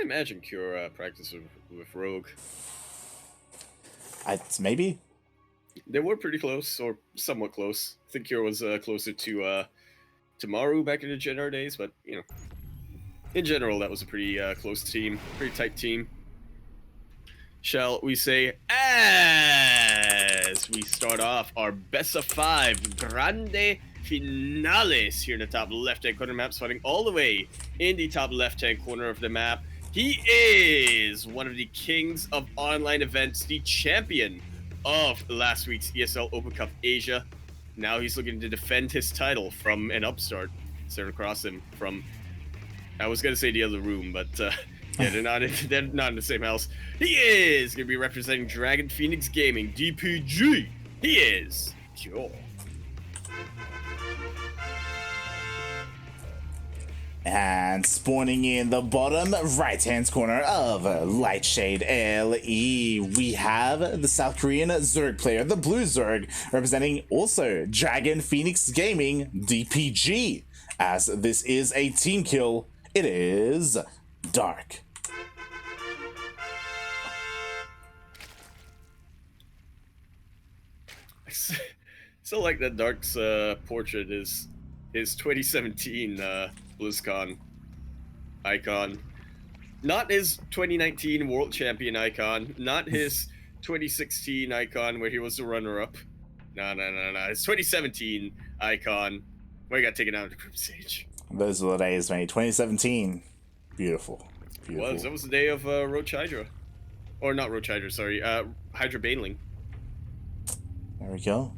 imagine Cure practice with Rogue. Maybe. They were pretty close, or somewhat close. I think Cure was closer to Maru back in the Gen R days, but in general, that was a pretty close team, pretty tight team. Shall we say, as we start off our best of 5 grande finales here in the top left-hand corner map, starting all the way in the top left-hand corner of the map. He is one of the kings of online events, the champion of last week's ESL Open Cup Asia. Now he's looking to defend his title from an upstart served across him from, I was going to say the other room, but yeah, they're not in the same house. He is going to be representing Dragon Phoenix Gaming, DPG. He is Cure. And spawning in the bottom right-hand corner of Lightshade LE, we have the South Korean Zerg player, the Blue Zerg, representing also Dragon Phoenix Gaming, DPG. As this is a team kill, it is Dark. So like that Dark's portrait is his 2017 BlizzCon icon. Not his 2019 World Champion icon, not his 2016 icon where he was the runner-up. No. His 2017 icon where he got taken out of the group stage. Those were the days, mate. 2017. Beautiful. That was the day of Roach Hydra. Or not Roach Hydra, sorry. Hydra Baneling. There we go.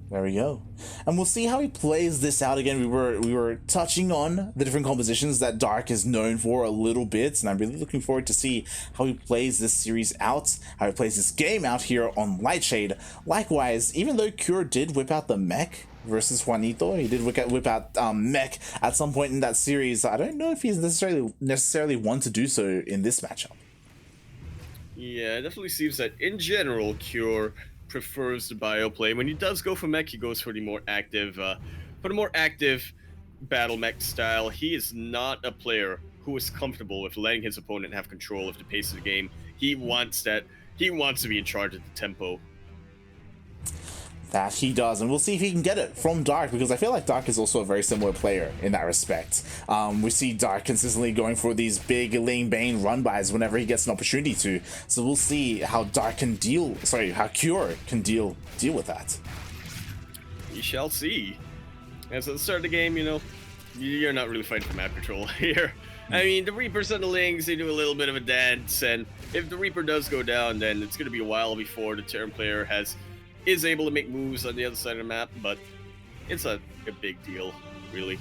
And we'll see how he plays this out again. We were touching on the different compositions that Dark is known for a little bit, and I'm really looking forward to see how he plays this series out, how he plays this game out here on Lightshade. Likewise, even though Cure did whip out the mech versus Juanito, he did whip out mech at some point in that series. I don't know if he's necessarily one to do so in this matchup. Yeah, it definitely seems that in general, Cure prefers the bio play. When he does go for mech, he goes for the more active, battle mech style. He is not a player who is comfortable with letting his opponent have control of the pace of the game. He wants to be in charge of the tempo. That he does, and we'll see if he can get it from Dark, because I feel like Dark is also a very similar player in that respect. We see Dark consistently going for these big Ling Bane run-bys whenever he gets an opportunity to, so we'll see how Dark can how Cure can deal with that. We shall see. As at the start of the game, you're not really fighting for map control here. I mean, the Reapers and the Lings, they do a little bit of a dance, and if the Reaper does go down, then it's going to be a while before the Terran player is able to make moves on the other side of the map, but it's a big deal, really.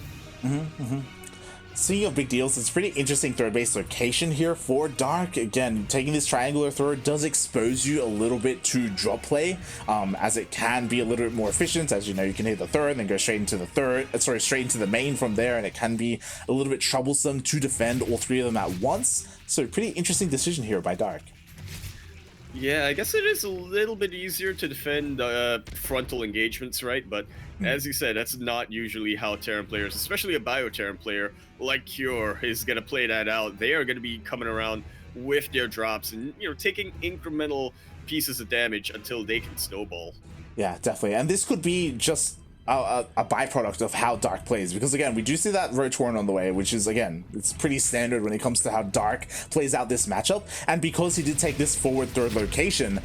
Speaking of big deals, it's a pretty interesting third-based location here for Dark. Again, taking this triangular third does expose you a little bit to drop play, as it can be a little bit more efficient. As you know, you can hit the third and then go straight into straight into the main from there, and it can be a little bit troublesome to defend all three of them at once. So pretty interesting decision here by Dark. Yeah, I guess it is a little bit easier to defend frontal engagements, right? But as you said, that's not usually how Terran players, especially a Bio-Terran player like Cure, is going to play that out. They are going to be coming around with their drops and, taking incremental pieces of damage until they can snowball. Yeah, definitely. And this could be just a byproduct of how Dark plays, because again, we do see that Roach Horn on the way, which is, again, it's pretty standard when it comes to how Dark plays out this matchup. And because he did take this forward third location,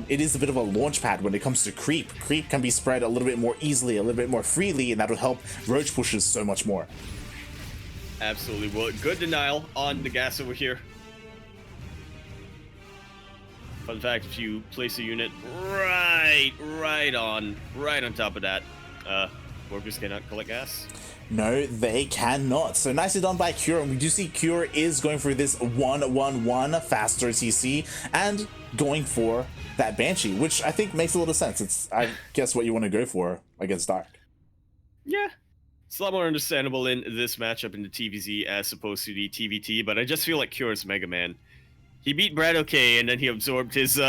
it is a bit of a launch pad when it comes to creep. Creep can be spread a little bit more easily, a little bit more freely, and that'll help Roach pushes so much more. Absolutely. Well, good denial on the gas over here. Fun fact, if you place a unit right on top of that, workers cannot collect gas. No, they cannot. So nicely done by Cure, and we do see Cure is going for this 1-1-1 faster TC and going for that Banshee, which I think makes a lot of sense. It's, I guess, what you want to go for against Dark. Yeah, it's a lot more understandable in this matchup in the TVZ as opposed to the TVT, but I just feel like Cure is Mega Man. He beat Brad OK, and then he absorbed his,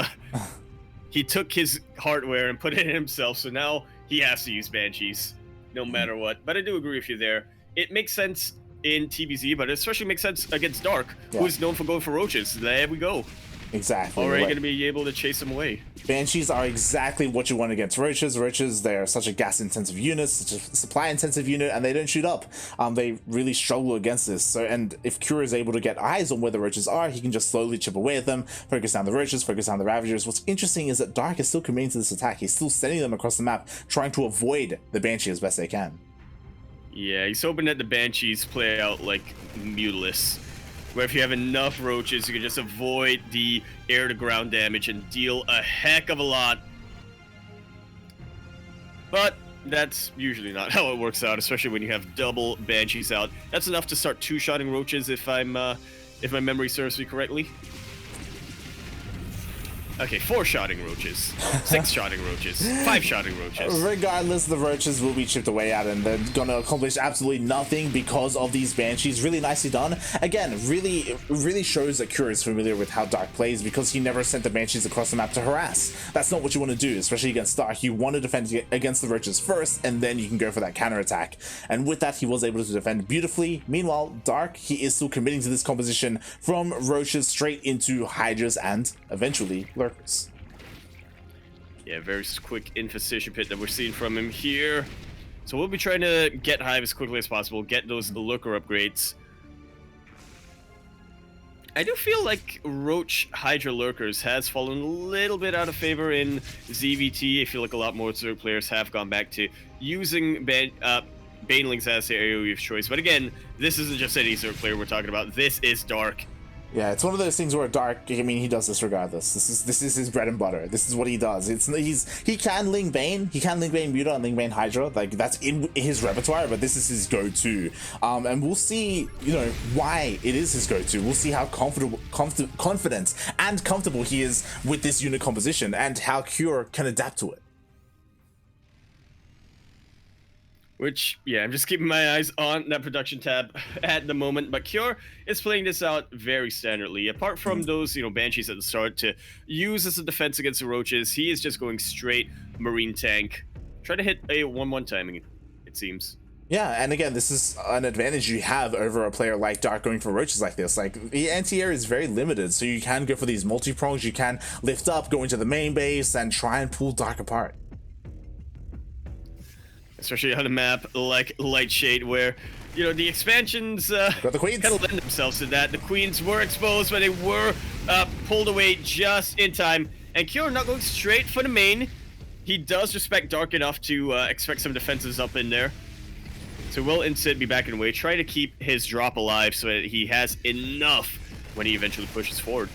he took his hardware and put it in himself, so now he has to use Banshees, no matter what. But I do agree with you there. It makes sense in TBZ, but it especially makes sense against Dark, Yeah. who is known for going for roaches. There we go. Exactly. Already Right. going to be able to chase them away. Banshees are exactly what you want against roaches. Roaches, they're such a gas-intensive unit, such a supply-intensive unit, and they don't shoot up. They really struggle against this. So, and if Cure is able to get eyes on where the roaches are, he can just slowly chip away at them, focus down the roaches, focus down the Ravagers. What's interesting is that Dark is still committing to this attack. He's still sending them across the map, trying to avoid the Banshee as best they can. Yeah, he's hoping that the Banshees play out like Mutilus, where if you have enough roaches, you can just avoid the air-to-ground damage and deal a heck of a lot. But that's usually not how it works out, especially when you have double Banshees out. That's enough to start two-shotting roaches if my memory serves me correctly. Okay, 4-shotting roaches, 6-shotting roaches, 5-shotting roaches. Regardless, the roaches will be chipped away at, and they're gonna accomplish absolutely nothing because of these Banshees. Really nicely done. Again, really shows that Cure is familiar with how Dark plays, because he never sent the Banshees across the map to harass. That's not what you want to do, especially against Dark. You want to defend against the roaches first, and then you can go for that counterattack. And with that, he was able to defend beautifully. Meanwhile, Dark, he is still committing to this composition from roaches straight into Hydras and eventually Lurkers. Yeah, very quick infestation pit that we're seeing from him here. So we'll be trying to get Hive as quickly as possible, get those lurker upgrades. I do feel like Roach Hydra Lurkers has fallen a little bit out of favor in ZvT. I feel like a lot more Zerg players have gone back to using Banelings as their AoE of choice. But again, this isn't just any Zerg player we're talking about. This is Dark. Yeah, it's one of those things where Dark, I mean, he does this regardless. This is his bread and butter. This is what he does. He can Ling Bane, Muta, and Ling Bane Hydra. Like, that's in his repertoire, but this is his go-to. And we'll see, you know, why it is his go-to. We'll see how confident and comfortable he is with this unit composition, and how Cure can adapt to it. Which, yeah, I'm just keeping my eyes on that production tab at the moment. But Cure is playing this out very standardly. Apart from those, you know, Banshees at the start to use as a defense against the Roaches, he is just going straight Marine Tank. Try to hit a 1-1 timing, it seems. Yeah, and again, this is an advantage you have over a player like Dark going for roaches like this. Like, the anti-air is very limited, so you can go for these multi-prongs, you can lift up, go into the main base, and try and pull Dark apart. Especially on a map like Lightshade, where, you know, the expansions Got the Queens. kind of lend themselves to that. The Queens were exposed, but they were pulled away just in time. And Cure not going straight for the main. He does respect Dark enough to expect some defenses up in there. So will instead be back in the way, try to keep his drop alive so that he has enough when he eventually pushes forward.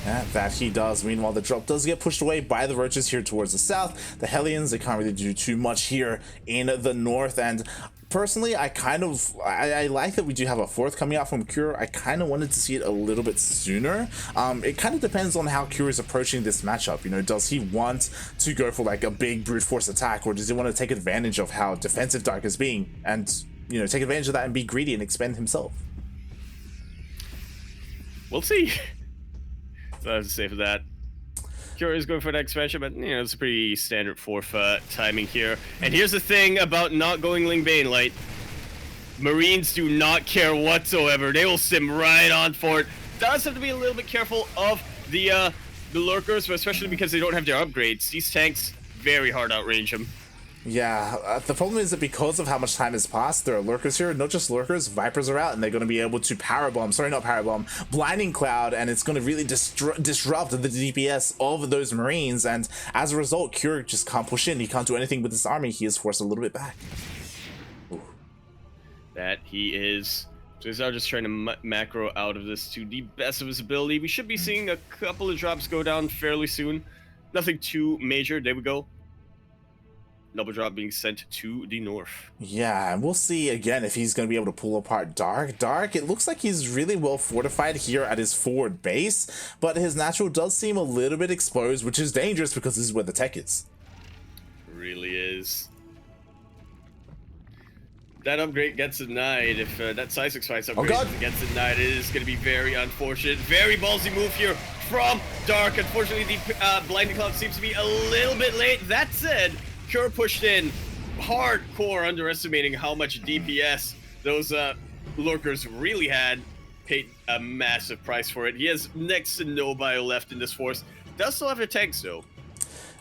Yeah, that he does. Meanwhile, the drop does get pushed away by the roaches here towards the south. The Hellions, they can't really do too much here in the north. And personally, I like that we do have a fourth coming out from Cure. I kind of wanted to see it a little bit sooner. It kind of depends on how Cure is approaching this matchup. You know, does he want to go for like a big brute force attack, or does he want to take advantage of how defensive Dark is being and, you know, take advantage of that and be greedy and expend himself? We'll see. So I have to say for that. Cure is going for that expansion, but, you know, it's a pretty standard fourth timing here. And here's the thing about not going Ling Bane Light. Marines do not care whatsoever. They will sim right on for it. Does have to be a little bit careful of the lurkers, but especially because they don't have their upgrades. These tanks very hard outrange them. Yeah, the problem is that because of how much time has passed, there are lurkers here. Not just lurkers, Vipers are out, and they're going to be able to Blinding Cloud, and it's going to really disrupt the DPS of those Marines, and as a result, Cure just can't push in. He can't do anything with this army. He is forced a little bit back. Ooh. That he is. So he's now just trying to macro out of this to the best of his ability. We should be seeing a couple of drops go down fairly soon. Nothing too major. There we go. Double drop being sent to the north. Yeah, and we'll see again if he's going to be able to pull apart Dark. Dark, it looks like he's really well fortified here at his forward base, but his natural does seem a little bit exposed, which is dangerous because this is where the tech is. Really is. That upgrade gets denied. If that Seismic Spice upgrade gets denied, it is going to be very unfortunate. Very ballsy move here from Dark. Unfortunately, the Blinding Cloud seems to be a little bit late. That said, Cure pushed in hardcore, underestimating how much DPS those lurkers really had paid a massive price for it. He has next to no bio left in this force. Does still have a tanks though.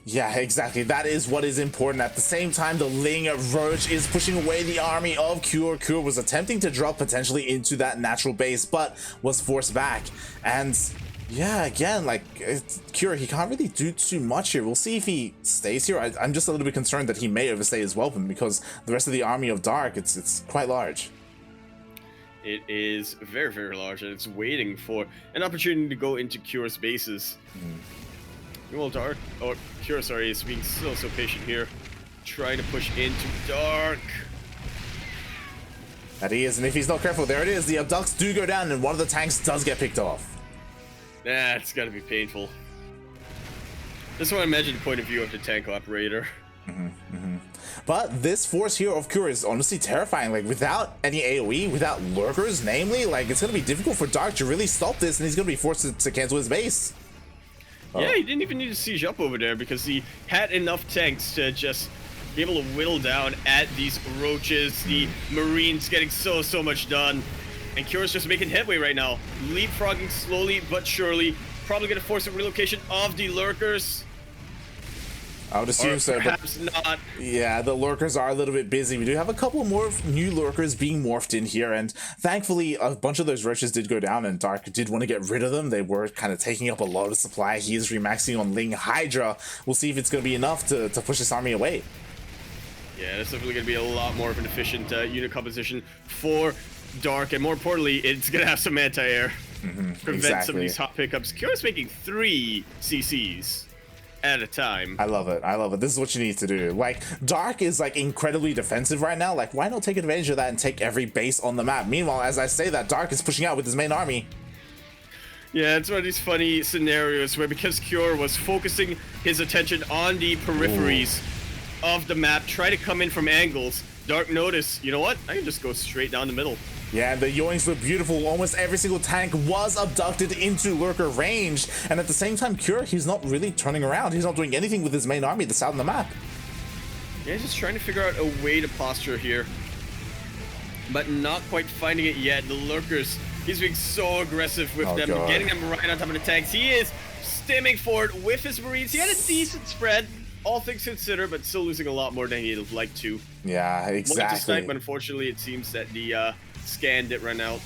Yeah, exactly. That is what is important. At the same time, the Ling Roach is pushing away the army of Cure. Cure was attempting to drop potentially into that natural base, but was forced back. And yeah, again, like, Cure, he can't really do too much here. We'll see if he stays here. I'm just a little bit concerned that he may overstay his weapon because the rest of the army of Dark, it's quite large. It is very, very large, and it's waiting for an opportunity to go into Cure's bases. Well, Dark, or Cure, sorry, is being so patient here, trying to push into Dark. That he is, and if he's not careful, there it is. The abducts do go down, and one of the tanks does get picked off. That's gotta be painful. Just want to imagine the point of view of the tank operator. But this force here of Cure is honestly terrifying. Like, without any AoE, without lurkers, namely, like, it's gonna be difficult for Dark to really stop this, and he's gonna be forced to cancel his base. Yeah, he didn't even need to siege up over there because he had enough tanks to just be able to whittle down at these roaches. The Marines getting so much done. And Cure's just making headway right now. Leapfrogging slowly but surely. Probably going to force a relocation of the lurkers. I would assume so, perhaps not. Yeah, the lurkers are a little bit busy. We do have a couple more new lurkers being morphed in here, and thankfully a bunch of those roaches did go down, and Dark did want to get rid of them. They were kind of taking up a lot of supply. He is remaxing on Ling Hydra. We'll see if it's going to be enough to push this army away. Yeah, this is definitely going to be a lot more of an efficient unit composition for Dark, and more importantly, it's going to have some anti-air. Prevent some of these hot pickups. Cure's making 3 CCs at a time. I love it. I love it. This is what you need to do. Like, Dark is like incredibly defensive right now. Like, why not take advantage of that and take every base on the map? Meanwhile, as I say that, Dark is pushing out with his main army. Yeah, it's one of these funny scenarios where because Cure was focusing his attention on the peripheries of the map, try to come in from angles, Dark noticed, you know what? I can just go straight down the middle. Yeah, the yoinks look beautiful. Almost every single tank was abducted into lurker range. And at the same time, Cure, he's not really turning around. He's not doing anything with his main army that's out on the map. Yeah, he's just trying to figure out a way to posture here. But not quite finding it yet. The lurkers, he's being so aggressive with them, getting them right on top of the tanks. He is stemming forward with his Marines. He had a decent spread, all things considered, but still losing a lot more than he'd have liked to. Yeah, exactly. Snipe, but unfortunately, it seems that the scan did run out.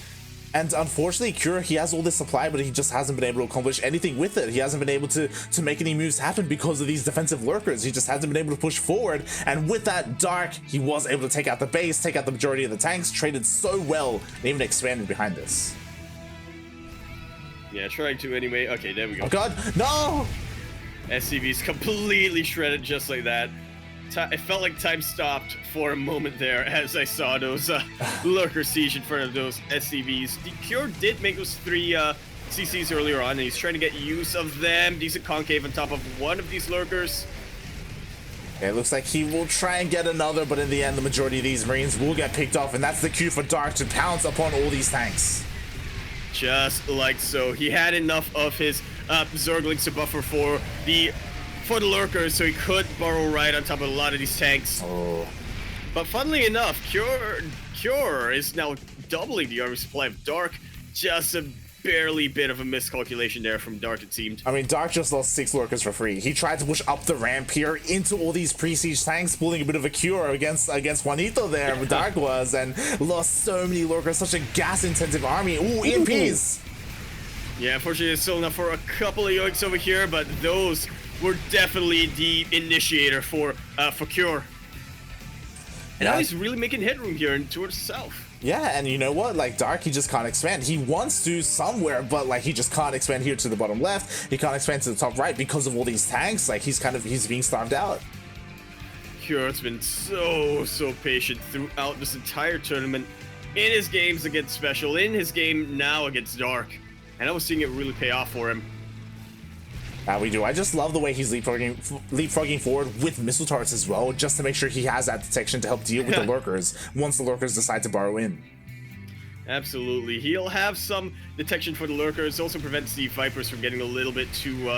And unfortunately, Cure, he has all this supply, but he just hasn't been able to accomplish anything with it. He hasn't been able to make any moves happen because of these defensive lurkers. He just hasn't been able to push forward. And with that Dark, he was able to take out the base, take out the majority of the tanks, traded so well, and even expanded behind this. Yeah, trying to anyway. Okay, there we go. Oh god, no! SCV's completely shredded just like that. It felt like time stopped for a moment there as I saw those lurker siege in front of those SCVs. The Cure did make those 3 CCs earlier on, and he's trying to get use of them. Decent concave on top of one of these lurkers. Okay, it looks like he will try and get another, but in the end, the majority of these Marines will get picked off, and that's the cue for Dark to pounce upon all these tanks. Just like so. He had enough of his Zerglings to buffer for the lurkers, so he could burrow right on top of a lot of these tanks. But funnily enough, Cure is now doubling the army supply of Dark. Just a barely bit of a miscalculation there from Dark, it seemed. I mean, Dark just lost 6 lurkers for free. He tried to push up the ramp here into all these pre-siege tanks, pulling a bit of a Cure against Juanito there, Dark was, and lost so many lurkers, such a gas-intensive army. Ooh, EMPs! Yeah, unfortunately, it's still enough for a couple of yoinks over here, but those were definitely the initiator for Cure. And now he's really making headroom here towards the south. Yeah, and you know what? Like, Dark, he just can't expand. He wants to somewhere, but like he just can't expand here to the bottom left. He can't expand to the top right because of all these tanks. Like, he's being starved out. Cure's been so patient throughout this entire tournament. In his games against Special, in his game now against Dark. And I was seeing it really pay off for him. We do. I just love the way he's leapfrogging forward with missile turrets as well, just to make sure he has that detection to help deal with the lurkers once the lurkers decide to burrow in. Absolutely. He'll have some detection for the lurkers. Also prevents the Vipers from getting a little bit too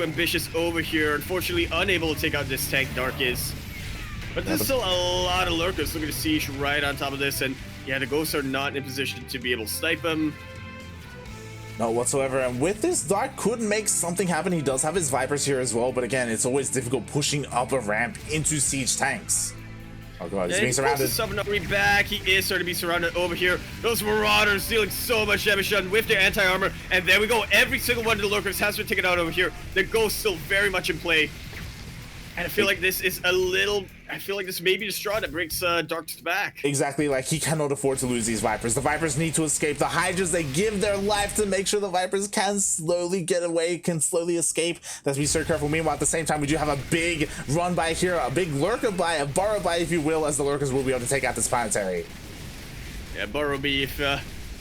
ambitious over here. Unfortunately, unable to take out this tank, Dark is. But there's still a lot of lurkers looking to siege right on top of this, and yeah, the Ghosts are not in a position to be able to snipe him. Not whatsoever. And with this, Dark could make something happen. He does have his Vipers here as well, but again, it's always difficult pushing up a ramp into siege tanks. Oh god, he's being surrounded. Army back. He is starting to be surrounded over here. Those Marauders dealing so much damage done with their anti-armor. And there we go. Every single one of the Lurkers has been taken out over here. The Ghost still very much in play. And I feel like this is I feel like this may be the straw that breaks Dark's back. Exactly, like he cannot afford to lose these Vipers. The Vipers need to escape. The Hydras, they give their life to make sure the Vipers can slowly get away, can slowly escape. Let's be so careful. Meanwhile, at the same time, we do have a big run by here, a big Lurker by, a burrow by, if you will, as the Lurkers will be able to take out this planetary. Yeah, burrow by if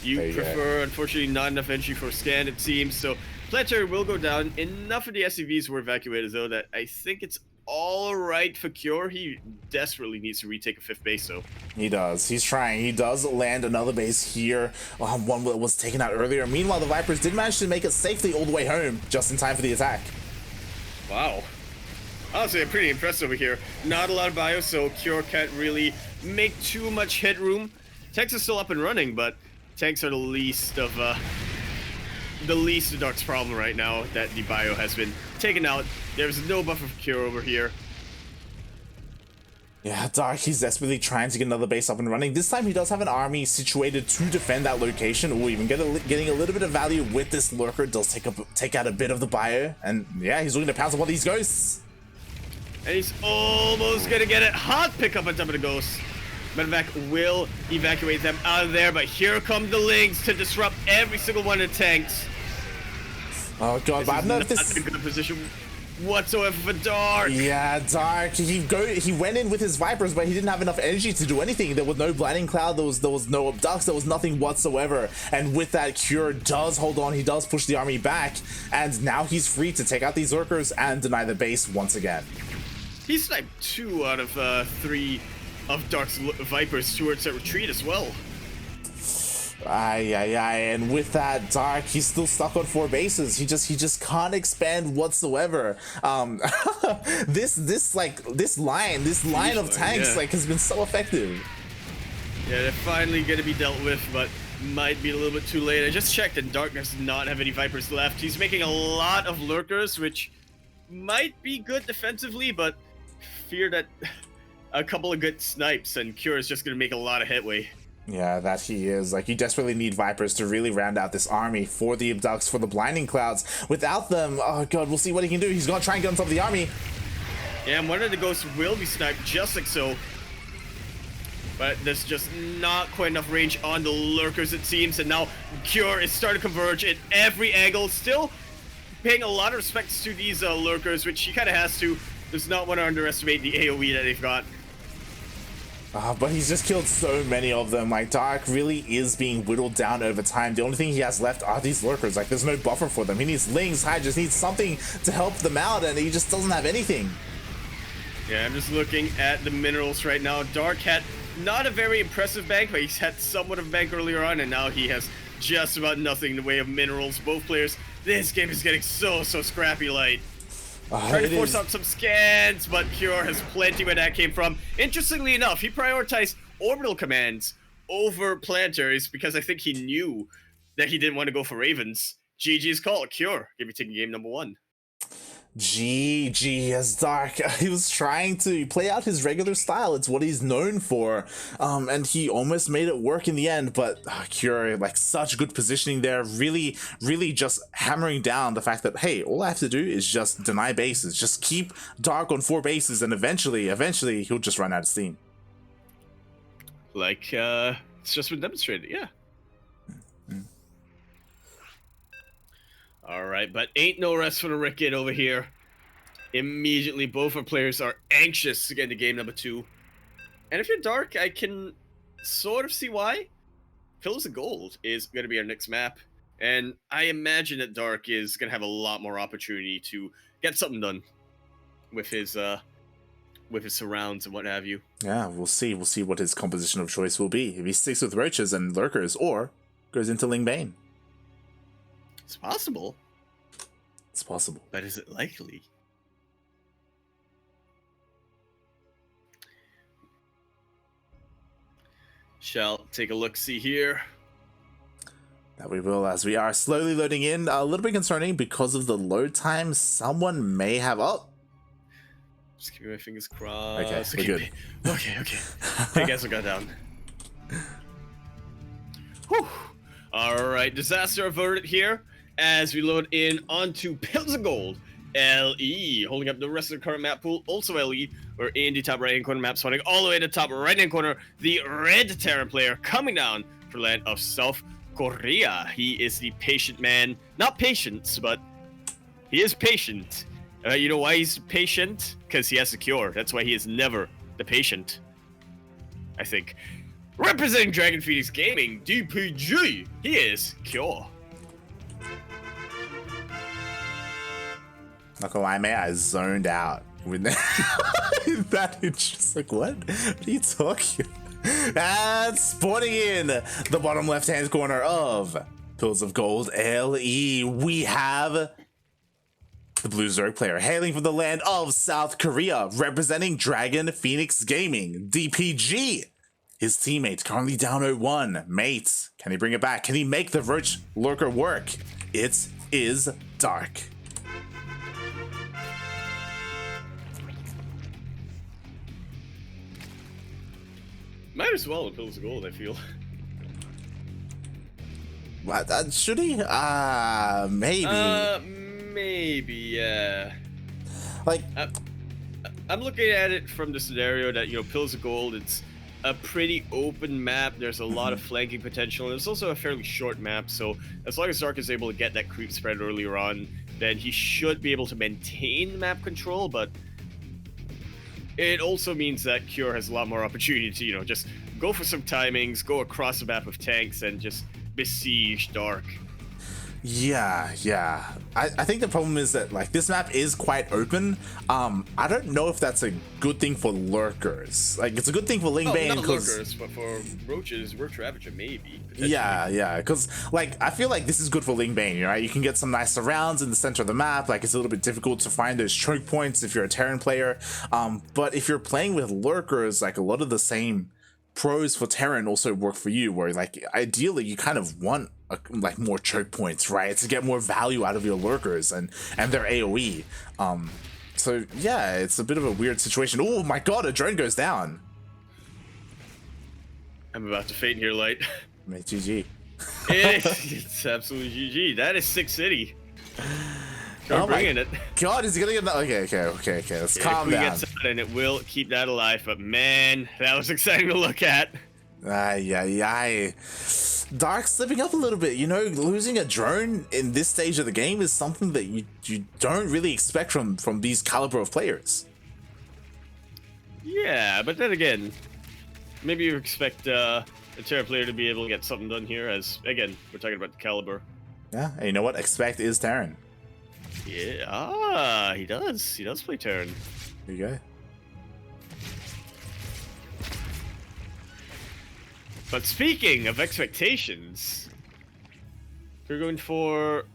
you prefer. Unfortunately, not enough entry for scan, it seems. So planetary will go down. Enough of the SCVs were evacuated, though, that I think it's all right for Cure. He desperately needs to retake a 5th base, though. He does. He's trying. He does land another base here. One that was taken out earlier. Meanwhile, the Vipers did manage to make it safely all the way home, just in time for the attack. Wow. Honestly, I'm pretty impressed over here. Not a lot of bio, so Cure can't really make too much headroom. Tanks are still up and running, but tanks are the least of Dark's problem right now that the bio has been taken out. There's no buffer for Cure over here. Yeah, Dark, he's desperately trying to get another base up and running. This time he does have an army situated to defend that location, or even getting a little bit of value with this Lurker. Does take out a bit of the bio, and yeah, he's looking to pounce upon these Ghosts. And he's almost gonna get it. Hot pickup on top of the Ghosts. Medevac will evacuate them out of there, but here come the Lings to disrupt every single one of the tanks. Oh god, but I don't know if this is a good position whatsoever for Dark. Yeah, Dark. He went in with his Vipers, but he didn't have enough energy to do anything. There was no Blinding Cloud, there was no Abducts, there was nothing whatsoever. And with that, Cure does hold on, he does push the army back, and now he's free to take out these Lurkers and deny the base once again. He sniped 2 out of 3 of Dark's Vipers towards that retreat as well. And with that, Dark, he's still stuck on 4 bases. He just can't expand whatsoever. This line of tanks has been so effective. Yeah, they're finally gonna be dealt with, but might be a little bit too late. I just checked, and Dark does not have any Vipers left. He's making a lot of Lurkers, which might be good defensively, but fear that a couple of good snipes and Cure is just gonna make a lot of headway. Yeah, that he is. Like, you desperately need Vipers to really round out this army for the Abducts, for the Blinding Clouds. Without them, oh god, we'll see what he can do. He's gonna try and get on top of the army. Yeah, and one of the Ghosts will be sniped just like so. But there's just not quite enough range on the Lurkers, it seems. And now Cure is starting to converge at every angle. Still paying a lot of respects to these Lurkers, which he kind of has to. Does not want to underestimate the AoE that they've got. But he's just killed so many of them. Like, Dark really is being whittled down over time. The only thing he has left are these Lurkers. Like, there's no buffer for them. He needs Lings, Hydras, needs something to help them out, and he just doesn't have anything. Yeah, I'm just looking at the minerals right now. Dark had not a very impressive bank, but he's had somewhat of a bank earlier on, and now he has just about nothing in the way of minerals. Both players, this game is getting so scrappy light. Trying to force out some scans, but Cure has plenty where that came from. Interestingly enough, he prioritized orbital commands over planetaries because I think he knew that he didn't want to go for Ravens. GG's call, Cure. Give me taking game number 1. GG as Dark. He was trying to play out his regular style. It's what he's known for. And he almost made it work in the end, but Cure, like, such good positioning there, really just hammering down the fact that, hey, all I have to do is just deny bases, just keep Dark on 4 bases, and eventually he'll just run out of steam. Like, it's just been demonstrated, yeah. Alright, but ain't no rest for the Ricket over here. Immediately, both our players are anxious to get into game number 2. And if you're Dark, I can sort of see why. Pillars of Gold is going to be our next map. And I imagine that Dark is going to have a lot more opportunity to get something done with his surrounds and what have you. Yeah, we'll see. We'll see what his composition of choice will be. If he sticks with Roaches and Lurkers, or goes into Ling Bane. It's possible. It's possible. But is it likely? shall take a look-see here. That we will, as we are slowly loading in. A little bit concerning because of the load time. Someone may have... Oh! Just keeping my fingers crossed. Okay, we're good. Okay. Hey guys, I got down. Whew. Alright, disaster averted here as we load in onto Pills of Gold. LE, holding up the rest of the current map pool, also LE. We're in the top right-hand corner map, spawning all the way to the top right-hand corner. The red Terran player coming down for land of South Korea. He is the patient man. Not patience, but he is patient. You know why he's patient? Because he has a cure. That's why he is never the patient, I think. Representing Dragon Phoenix Gaming, DPG, he is Cure. Not gonna lie, mate, I zoned out with that. It's just like, what are you talking about? And spawning in the bottom left-hand corner of Pills of Gold LE, we have the Blue Zerg player hailing from the land of South Korea, representing Dragon Phoenix Gaming, DPG. His teammate currently down 0-1. Mate, can he bring it back? Can he make the Roach Lurker work? It is Dark. Might as well with Pills of Gold, I feel. What, should he? Maybe. Maybe, yeah. Like, I'm looking at it from the scenario that, you know, Pills of Gold, it's a pretty open map. There's a lot of flanking potential. And it's also a fairly short map, so as long as Dark is able to get that creep spread earlier on, then he should be able to maintain map control, but it also means that Cure has a lot more opportunity to, you know, just go for some timings, go across the map of tanks, and just besiege Dark. Yeah. I think the problem is that, like, this map is quite open. I don't know if that's a good thing for lurkers. Like, it's a good thing for Ling Bane. Not lurkers, but for roaches, Roach Ravager, maybe. Yeah, because, like, I feel like this is good for Ling Bane, right? You can get some nice surrounds in the center of the map. Like, it's a little bit difficult to find those choke points if you're a Terran player. But if you're playing with lurkers, like, a lot of the same pros for Terran also work for you, where, like, ideally you kind of want like more choke points, right, to get more value out of your lurkers and their AoE. So yeah, it's a bit of a weird situation. Oh my god, a drone goes down. I'm about to faint here, Light. Mate, GG. It's absolutely GG. That is Sick City. We're bringing it. God, is he gonna get that? Okay. Let's calm down. If we get something, and it will keep that alive. But man, that was exciting to look at. Dark slipping up a little bit. You know, losing a drone in this stage of the game is something that you don't really expect from these caliber of players. Yeah, but then again, maybe you expect a Terra player to be able to get something done here, as, again, we're talking about the caliber. Yeah, and you know what? Expect is Terran. Yeah, he does. He does play Terran. There you go. But speaking of expectations, we're going for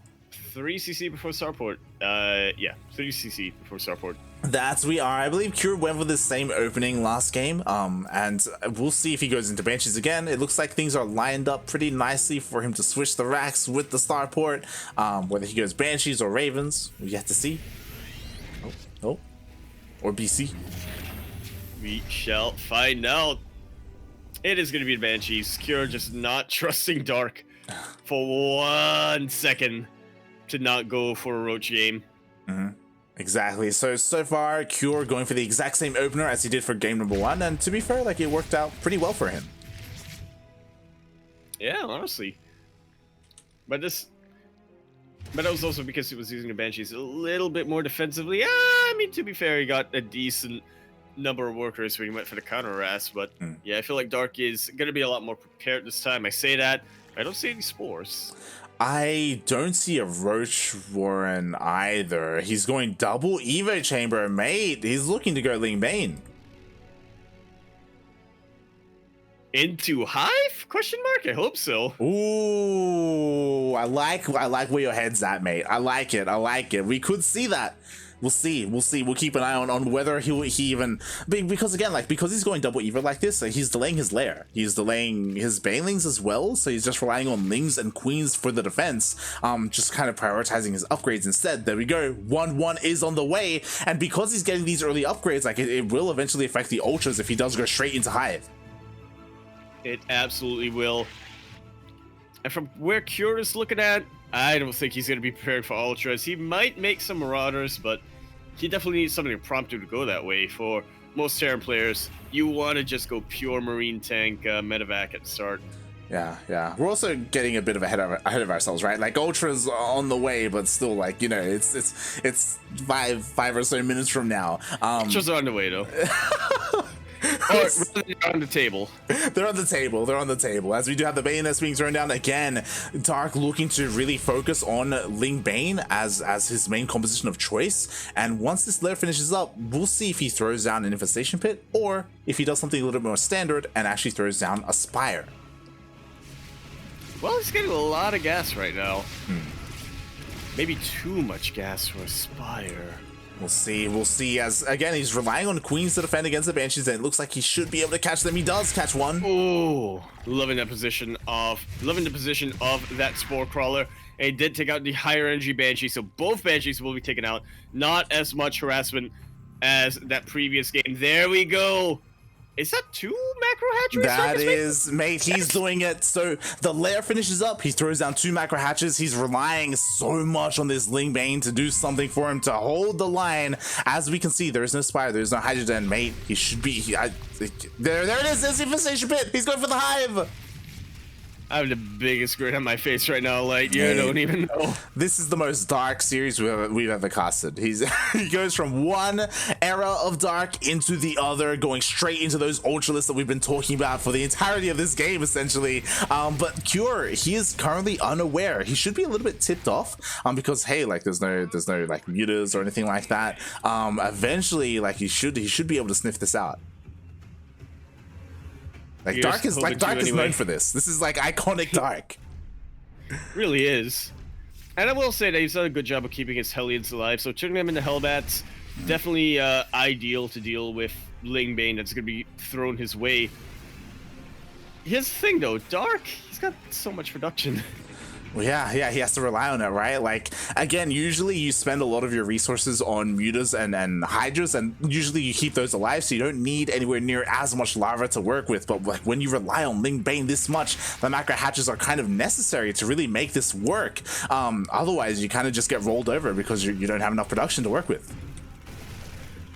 3cc before starport. Yeah, 3cc before starport. That's we are. I believe Cure went with the same opening last game. And we'll see if he goes into Banshees again. It looks like things are lined up pretty nicely for him to switch the racks with the starport. Whether he goes Banshees or Ravens, we yet to see. Oh, or BC. We shall find out. It is going to be the Banshees. Cure just not trusting Dark for 1 second to not go for a Roach game. Exactly. So far, Cure going for the exact same opener as he did for game number 1, and to be fair, like, it worked out pretty well for him. Yeah, honestly. But that was also because he was using the Banshees a little bit more defensively. I mean, to be fair, he got a decent number of workers when he went for the counter harass, but yeah, I feel like Dark is going to be a lot more prepared this time. I say that. I don't see any spores. I don't see a Roach Warren either. He's going double Evo Chamber, mate. He's looking to go Ling Bane. Into Hive? Question mark? I hope so. Ooh, I like where your head's at, mate. I like it. We could see that. We'll see. We'll keep an eye on whether he even, because again, like, because he's going double Eva like this, like, he's delaying his lair, he's delaying his banelings as well, so he's just relying on lings and queens for the defense, just kind of prioritizing his upgrades instead. There we go, 1-1 is on the way, and because he's getting these early upgrades, like, it will eventually affect the ultras if he does go straight into Hive. It absolutely will. And from where Cure is looking at, I don't think he's going to be prepared for ultras. He might make some marauders, but he definitely needs something to prompt him to go that way. For most Terran players, you want to just go pure marine tank medevac at the start. Yeah. We're also getting a bit of ahead of ourselves, right? Like, ultras on the way, but still, like, you know, it's five or so minutes from now. Ultras are on the way, though. Or they're on the table. They're on the table. As we do have the bayonets being thrown down again. Dark looking to really focus on Ling Bane as his main composition of choice. And once this layer finishes up, we'll see if he throws down an infestation pit or if he does something a little bit more standard and actually throws down a spire. Well, he's getting a lot of gas right now. Maybe too much gas for a spire. We'll see, as again he's relying on queens to defend against the banshees, and it looks like he should be able to catch them. He does catch one. Oh, loving the position of that spore crawler. And he did take out the higher energy banshee, so both banshees will be taken out. Not as much harassment as that previous game. There we go. Is that 2 macro hatcheries? That is, mate, he's doing it. So the lair finishes up, he throws down 2 macro hatches. He's relying so much on this Ling Bane to do something for him to hold the line. As we can see, there is no spire, there's no hydrogen, mate. He should be, there it is, there's the infestation pit. He's going for the hive. I have the biggest grin on my face right now, like, you don't even know. This is the most dark series we've ever casted. He goes from one era of dark into the other, going straight into those ultra lists that we've been talking about for the entirety of this game, essentially. But Cure, he is currently unaware. He should be a little bit tipped off, because hey, like, there's no like mutas or anything like that. Eventually, like, he should be able to sniff this out. Like, Dark is known for this. This is like iconic Dark. Really is. And I will say that he's done a good job of keeping his Hellions alive. So turning them into Hellbats, definitely ideal to deal with Ling Bane that's going to be thrown his way. Here's the thing though, Dark, he's got so much production. Well, yeah, he has to rely on it, right? Like, again, usually you spend a lot of your resources on mutas and hydras, and usually you keep those alive, so you don't need anywhere near as much lava to work with. But like, when you rely on Ling Bane this much, the macro hatches are kind of necessary to really make this work. Otherwise, you kind of just get rolled over because you don't have enough production to work with.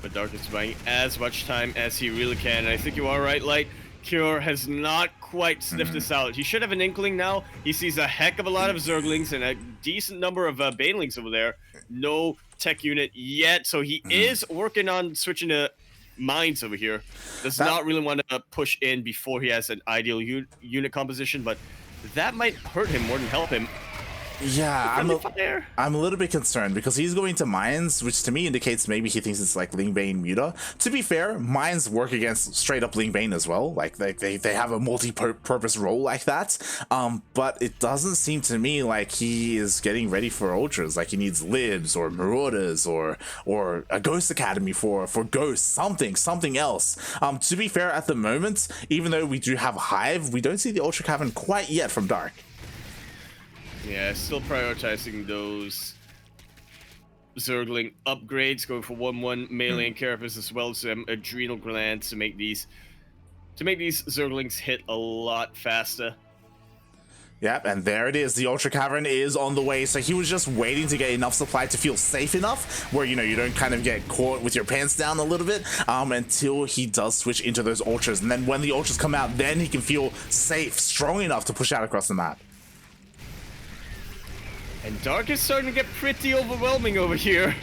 But Dark is buying as much time as he really can, and I think you are right, Light. Cure has not quite sniffed this out. He should have an inkling now. He sees a heck of a lot of Zerglings and a decent number of Banelings over there. No tech unit yet, so he is working on switching to mines over here. Does not really want to push in before he has an ideal unit composition, but that might hurt him more than help him. Yeah, I'm a little bit concerned because he's going to mines, which to me indicates maybe he thinks it's like Ling Bane Muta. To be fair, mines work against straight up Ling Bane as well. Like they have a multi-purpose role like that. But it doesn't seem to me like he is getting ready for ultras. Like he needs libs or marauders or a ghost academy for ghosts, something else. To be fair, at the moment, even though we do have Hive, we don't see the ultra cavern quite yet from Dark. Yeah, still prioritizing those Zergling upgrades, going for 1/1 melee and carapace as well as some adrenal glands to make these Zerglings hit a lot faster. Yep, and there it is. The Ultra Cavern is on the way. So he was just waiting to get enough supply to feel safe enough where, you know, you don't kind of get caught with your pants down a little bit until he does switch into those Ultras. And then when the Ultras come out, then he can feel safe, strong enough to push out across the map. And Dark is starting to get pretty overwhelming over here.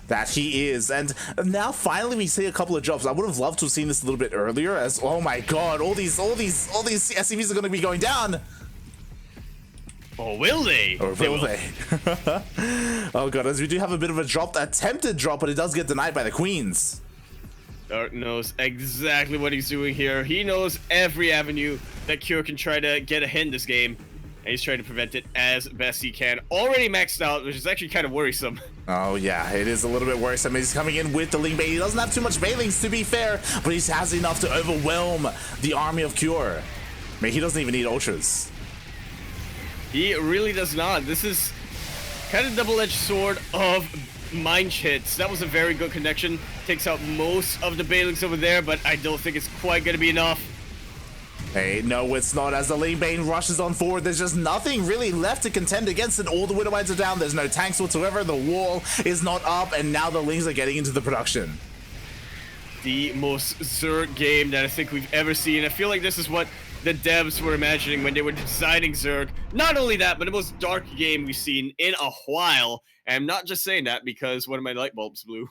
That he is. And now finally we see a couple of drops. I would have loved to have seen this a little bit earlier, as oh my god, all these SCVs are going to be going down. Or will they? Or will they? Oh god, as we do have a bit of a attempted drop, but it does get denied by the queens. Dark knows exactly what he's doing here. He knows every avenue that Cure can try to get a hit in this game. and he's trying to prevent it as best he can. Already maxed out, which is actually kind of worrisome. Oh yeah, it is a little bit worrisome. He's coming in with the Ling Bait. He doesn't have too much Bailings, to be fair, but he has enough to overwhelm the army of Cure. I mean, he doesn't even need ultras. He really does not. This is kind of double-edged sword of mind hits. That was a very good connection. Takes out most of the Bailings over there, but I don't think it's quite going to be enough. Hey, no, it's not. As the Ling Bane rushes on forward, there's just nothing really left to contend against it. All the Widowmites are down. There's no tanks whatsoever. The wall is not up, and now the Lings are getting into the production. The most Zerg game that I think we've ever seen. I feel like this is what the devs were imagining when they were designing Zerg. Not only that, but the most dark game we've seen in a while. And I'm not just saying that because one of my light bulbs blew.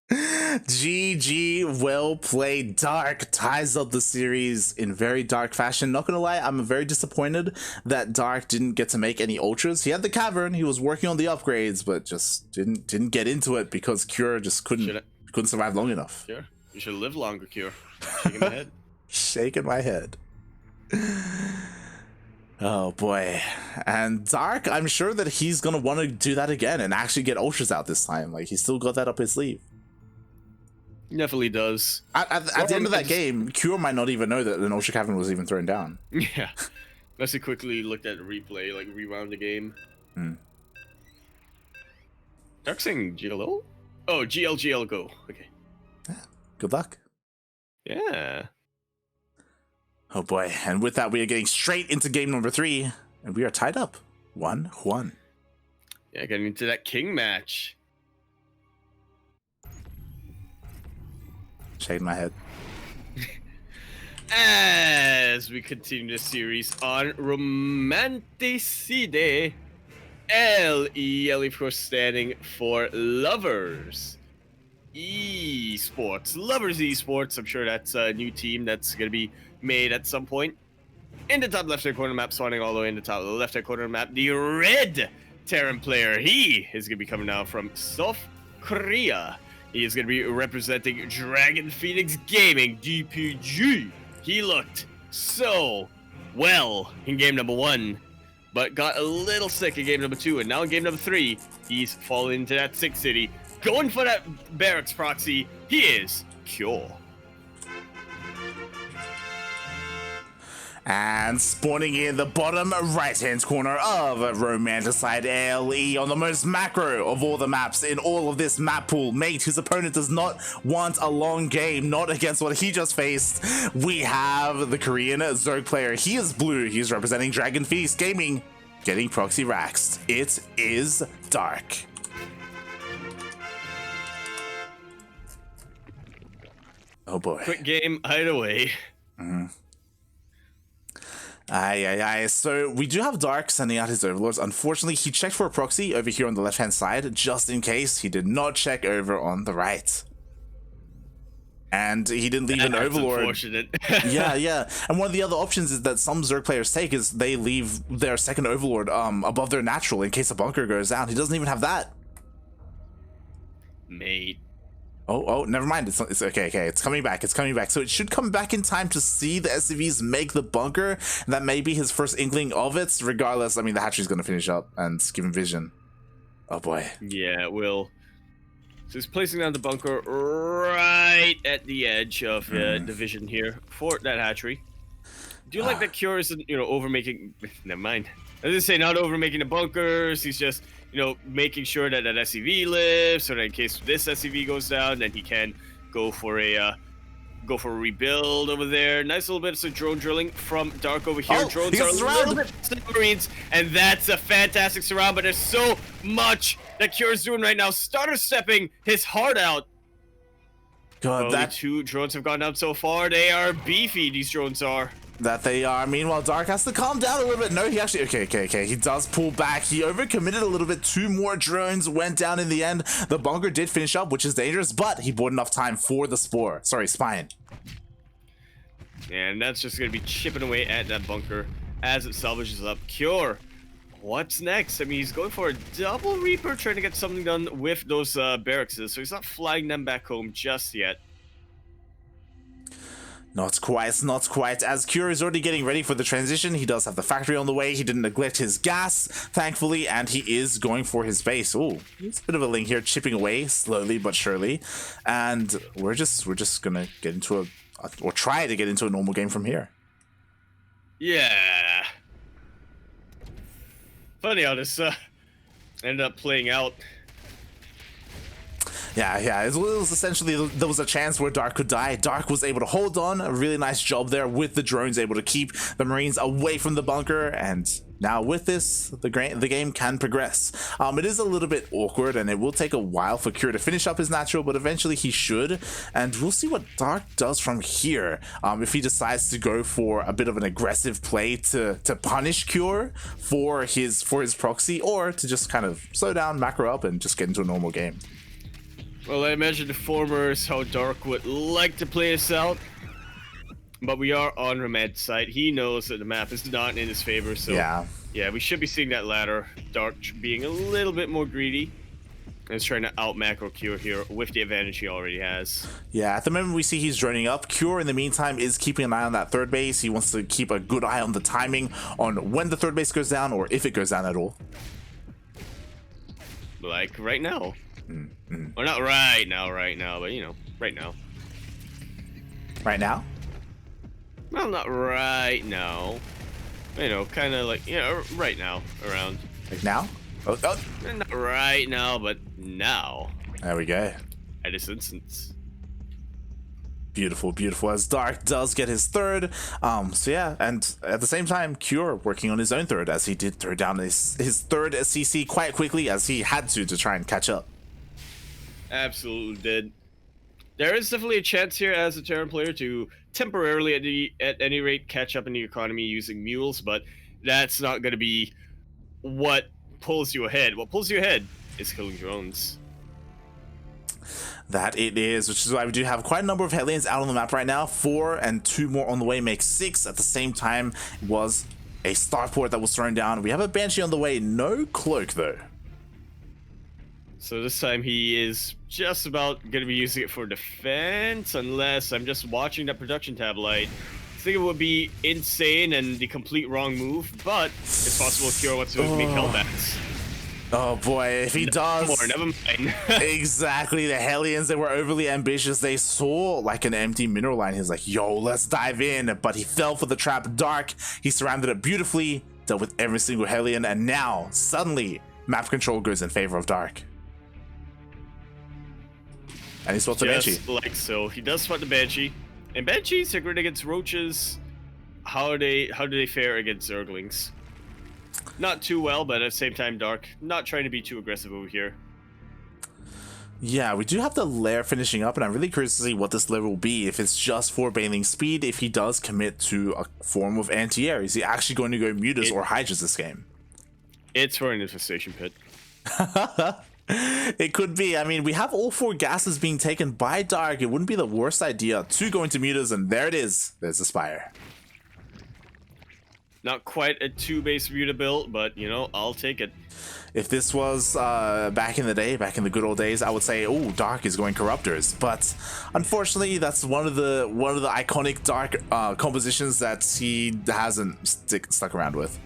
GG, well played. Dark ties up the series in very dark fashion. Not gonna lie, I'm very disappointed that Dark didn't get to make any ultras. He had the cavern, he was working on the upgrades, but just didn't get into it because Cure just couldn't survive long enough. Cure, you should live longer, Cure. Shaking my head. Shaking my head. Oh boy. And Dark, I'm sure that he's gonna want to do that again and actually get ultras out this time. Like, he's still got that up his sleeve. Definitely does. At the end of that game, Cure might not even know that an ultra cavern was even thrown down. Yeah. Unless he quickly looked at the replay, like rewound the game. Dark saying GLO? Oh, GLGL go. Okay. Yeah. Good luck. Yeah. Oh boy. And with that, we are getting straight into game number 3. And we are tied up. 1-1. Yeah, getting into that king match. Shaking my head. As we continue the series on Romanticide, LEL, of course, standing for Lovers Esports. Lovers Esports, I'm sure that's a new team that's going to be made at some point. In the top left-hand corner map, spawning all the way in the top of the left-hand corner map, the red Terran player. He is going to be coming down from South Korea. He is going to be representing Dragon Phoenix Gaming, DPG. He looked so well in game number 1, but got a little sick in game number 2, and now in game number 3, he's fallen into that 6th city. Going for that barracks proxy, he is Cure. And spawning in the bottom right-hand corner of Romanticide LE on the most macro of all the maps in all of this map pool. Mate, whose opponent does not want a long game, not against what he just faced. We have the Korean Zerg player. He is blue. He's representing Dragon Phoenix Gaming, getting proxy raxed. It is Dark. Oh boy. Quick game, hideaway. So we do have Dark sending out his overlords. Unfortunately, he checked for a proxy over here on the left-hand side, just in case. He did not check over on the right. And he didn't leave an overlord. Unfortunate. Yeah. And one of the other options is that some Zerg players take is they leave their second overlord above their natural in case a bunker goes down. He doesn't even have that. Mate. Oh, never mind. It's okay. It's coming back. So it should come back in time to see the SCVs make the bunker. That may be his first inkling of it. Regardless, I mean, the hatchery's going to finish up and give him vision. Oh, boy. Yeah, it will. So he's placing down the bunker right at the edge of the vision here for that hatchery. Do you like that Cure isn't, over making... Never mind. I was going to say, not over making the bunkers. He's just... making sure that that SCV lives, so that in case this SCV goes down, then he can go for a rebuild over there. Nice little bit of drone drilling from Dark over here. Drones are a little bit submarines, and that's a fantastic surround. But there's so much that Cure's doing right now. Starter stepping his heart out. God, that 2 drones have gone down so far. They are beefy. These drones are. That they are. Meanwhile, Dark has to calm down a little bit. No, he actually... Okay. He does pull back. He overcommitted a little bit. 2 more drones went down in the end. The bunker did finish up, which is dangerous, but he bought enough time for the spore. Sorry, spine. And that's just going to be chipping away at that bunker as it salvages up. Cure, what's next? I mean, he's going for a double Reaper, trying to get something done with those barracks, so he's not flying them back home just yet. Not quite, not quite. As Cure is already getting ready for the transition, he does have the factory on the way. He didn't neglect his gas, thankfully, and he is going for his base. Oh, it's a bit of a link here, chipping away slowly but surely. And we're just gonna get into or try to get into a normal game from here. Yeah. Funny how this ended up playing out. Yeah, it was essentially, there was a chance where Dark could die. Dark was able to hold on, a really nice job there with the drones, able to keep the Marines away from the bunker, and now with this, the game can progress. It is a little bit awkward, and it will take a while for Cure to finish up his natural, but eventually he should, and we'll see what Dark does from here. If he decides to go for a bit of an aggressive play to punish Cure for his proxy, or to just kind of slow down, macro up, and just get into a normal game. Well, I imagine the former is how Dark would like to play this out. But we are on Ramad's side. He knows that the map is not in his favor, so yeah, we should be seeing that latter. Dark being a little bit more greedy and is trying to out macro Cure here with the advantage he already has. Yeah, at the moment we see he's droning up. Cure, in the meantime, is keeping an eye on that third base. He wants to keep a good eye on the timing on when the third base goes down, or if it goes down at all. Like right now. Well, not right now, but you know, right now. Right now? Well, not right now. You know, kind of like, you know, right now, around. Like now? Oh. Not right now, but now. There we go. At this instance. Beautiful, beautiful, as Dark does get his third. So yeah, and at the same time, Cure working on his own third, as he did throw down his third CC quite quickly, as he had to try and catch up. Absolutely did. There is definitely a chance here as a Terran player to temporarily, at any rate, catch up in the economy using mules, but that's not going to be what pulls you ahead. What pulls you ahead is killing drones. That it is, which is why we do have quite a number of Hellions out on the map right now. 4 and 2 more on the way makes 6. At the same time, it was a starport that was thrown down. We have a Banshee on the way, no cloak though. So this time he is just about going to be using it for defense, unless I'm just watching that production tab light. I think it would be insane and the complete wrong move, but it's possible Cure wants to make hellbats. Oh boy, if he does. More, never mind. Exactly, the Hellions, they were overly ambitious. They saw like an empty mineral line. He was like, yo, let's dive in. But he fell for the trap. Dark, he surrounded it beautifully, dealt with every single Hellion, and now, suddenly, map control goes in favor of Dark. And he spots the Banshee. Just like so. He does spot the Banshee. And Banshees are great against roaches. How do they fare against Zerglings? Not too well, but at the same time, Dark not trying to be too aggressive over here. Yeah, we do have the lair finishing up, and I'm really curious to see what this lair will be. If it's just for bailing speed, if he does commit to a form of anti-air. Is he actually going to go Mutas or Hydras this game? It's for an infestation pit. It could be. I mean, we have all 4 gases being taken by Dark. It wouldn't be the worst idea to go into Mutas, and there it is. There's the Spire. Not quite a 2-base Muta build, but, you know, I'll take it. If this was back in the day, back in the good old days, I would say, oh, Dark is going Corruptors. But unfortunately, that's one of the iconic Dark compositions that he hasn't stuck around with.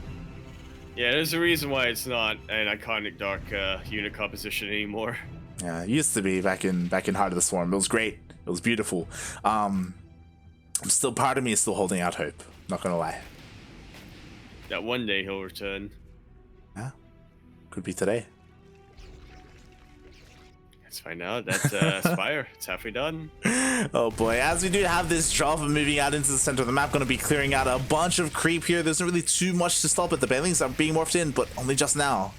Yeah, there's a reason why it's not an iconic Dark unit composition anymore. Yeah, it used to be back in Heart of the Swarm. It was great. It was beautiful. I'm still, part of me is still holding out hope. Not gonna lie. That one day he'll return. Yeah, could be today. Let's find out. That's Spire. It's halfway done. Oh boy, as we do have this Java moving out into the center of the map, going to be clearing out a bunch of creep here. There's not really too much to stop it. The Banelings are being morphed in, but only just now.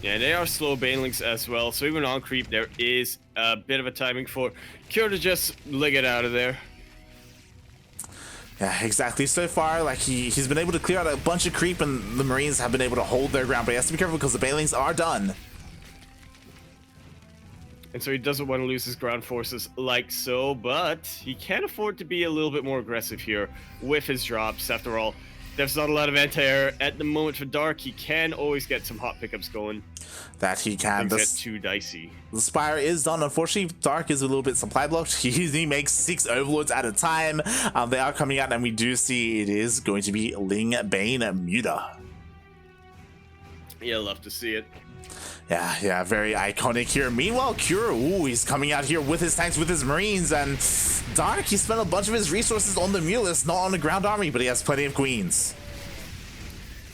Yeah, they are slow Banelings as well, so even on creep, there is a bit of a timing for Cure to just leg it out of there. Yeah, exactly. So far, like he's been able to clear out a bunch of creep, and the Marines have been able to hold their ground, but he has to be careful because the Banelings are done. And so he doesn't want to lose his ground forces like so, but he can afford to be a little bit more aggressive here with his drops. After all, There's not a lot of anti-air at the moment for Dark. He can always get some hot pickups going. That he can. Things get too dicey. The Spire is done. Unfortunately, Dark is a little bit supply blocked. He makes 6 Overlords at a time. They are coming out, and we do see it is going to be Ling Bane Muta. Yeah, love to see it. Yeah, very iconic here. Meanwhile, Cure, he's coming out here with his tanks, with his Marines, and Dark, he spent a bunch of his resources on the Mulus, not on the ground army, but he has plenty of Queens.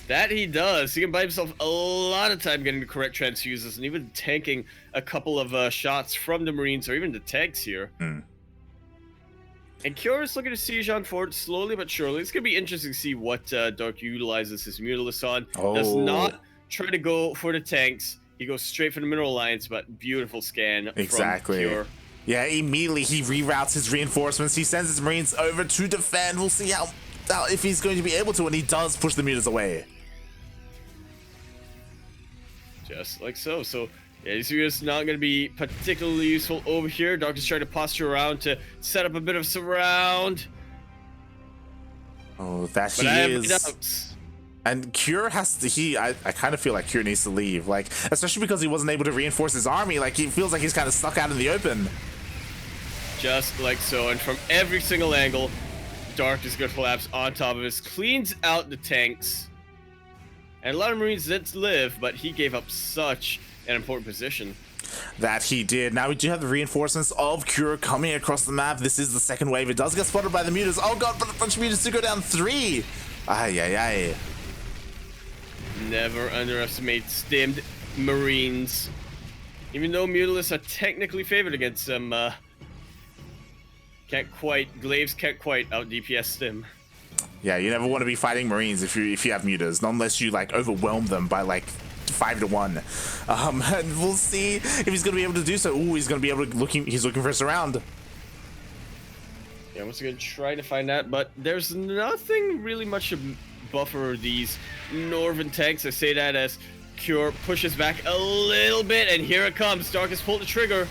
That he does. He can buy himself a lot of time getting the correct transfuses and even tanking a couple of shots from the Marines or even the tanks here. And Cure is looking to siege on Fort slowly but surely. It's going to be interesting to see what Dark utilizes his Mutalisk on. Does not try to go for the tanks. He goes straight for the Mineral Alliance, but beautiful scan from Cure. Yeah, immediately he reroutes his reinforcements. He sends his Marines over to defend. We'll see how if he's going to be able to, and he does push the Mutas away. Just like so. So, yeah, this is not going to be particularly useful over here. Dark is trying to posture around to set up a bit of surround. Oh, that he is. And Cure has to, I kind of feel like Cure needs to leave, like, especially because he wasn't able to reinforce his army. Like, he feels like he's kind of stuck out in the open. Just like so, and from every single angle, Dark is going to collapse on top of this, cleans out the tanks. And a lot of Marines did live, but he gave up such an important position. That he did. Now we do have the reinforcements of Cure coming across the map. This is the second wave. It does get spotted by the Mutas. Oh god, but a bunch of Mutas to go down 3. Ay. Never underestimate stimmed Marines. Even though Mutalisks are technically favored against them, Glaives can't quite out DPS stim. Yeah, you never want to be fighting Marines if you have Mutas, not unless you like overwhelm them by like 5 to 1. And we'll see if he's gonna be able to do so. He's gonna be able to he's looking for a surround. Yeah, once again trying to find that, but there's nothing really much to buffer these Northern tanks. I say that as Cure pushes back a little bit, and here it comes. Dark has pulled the trigger.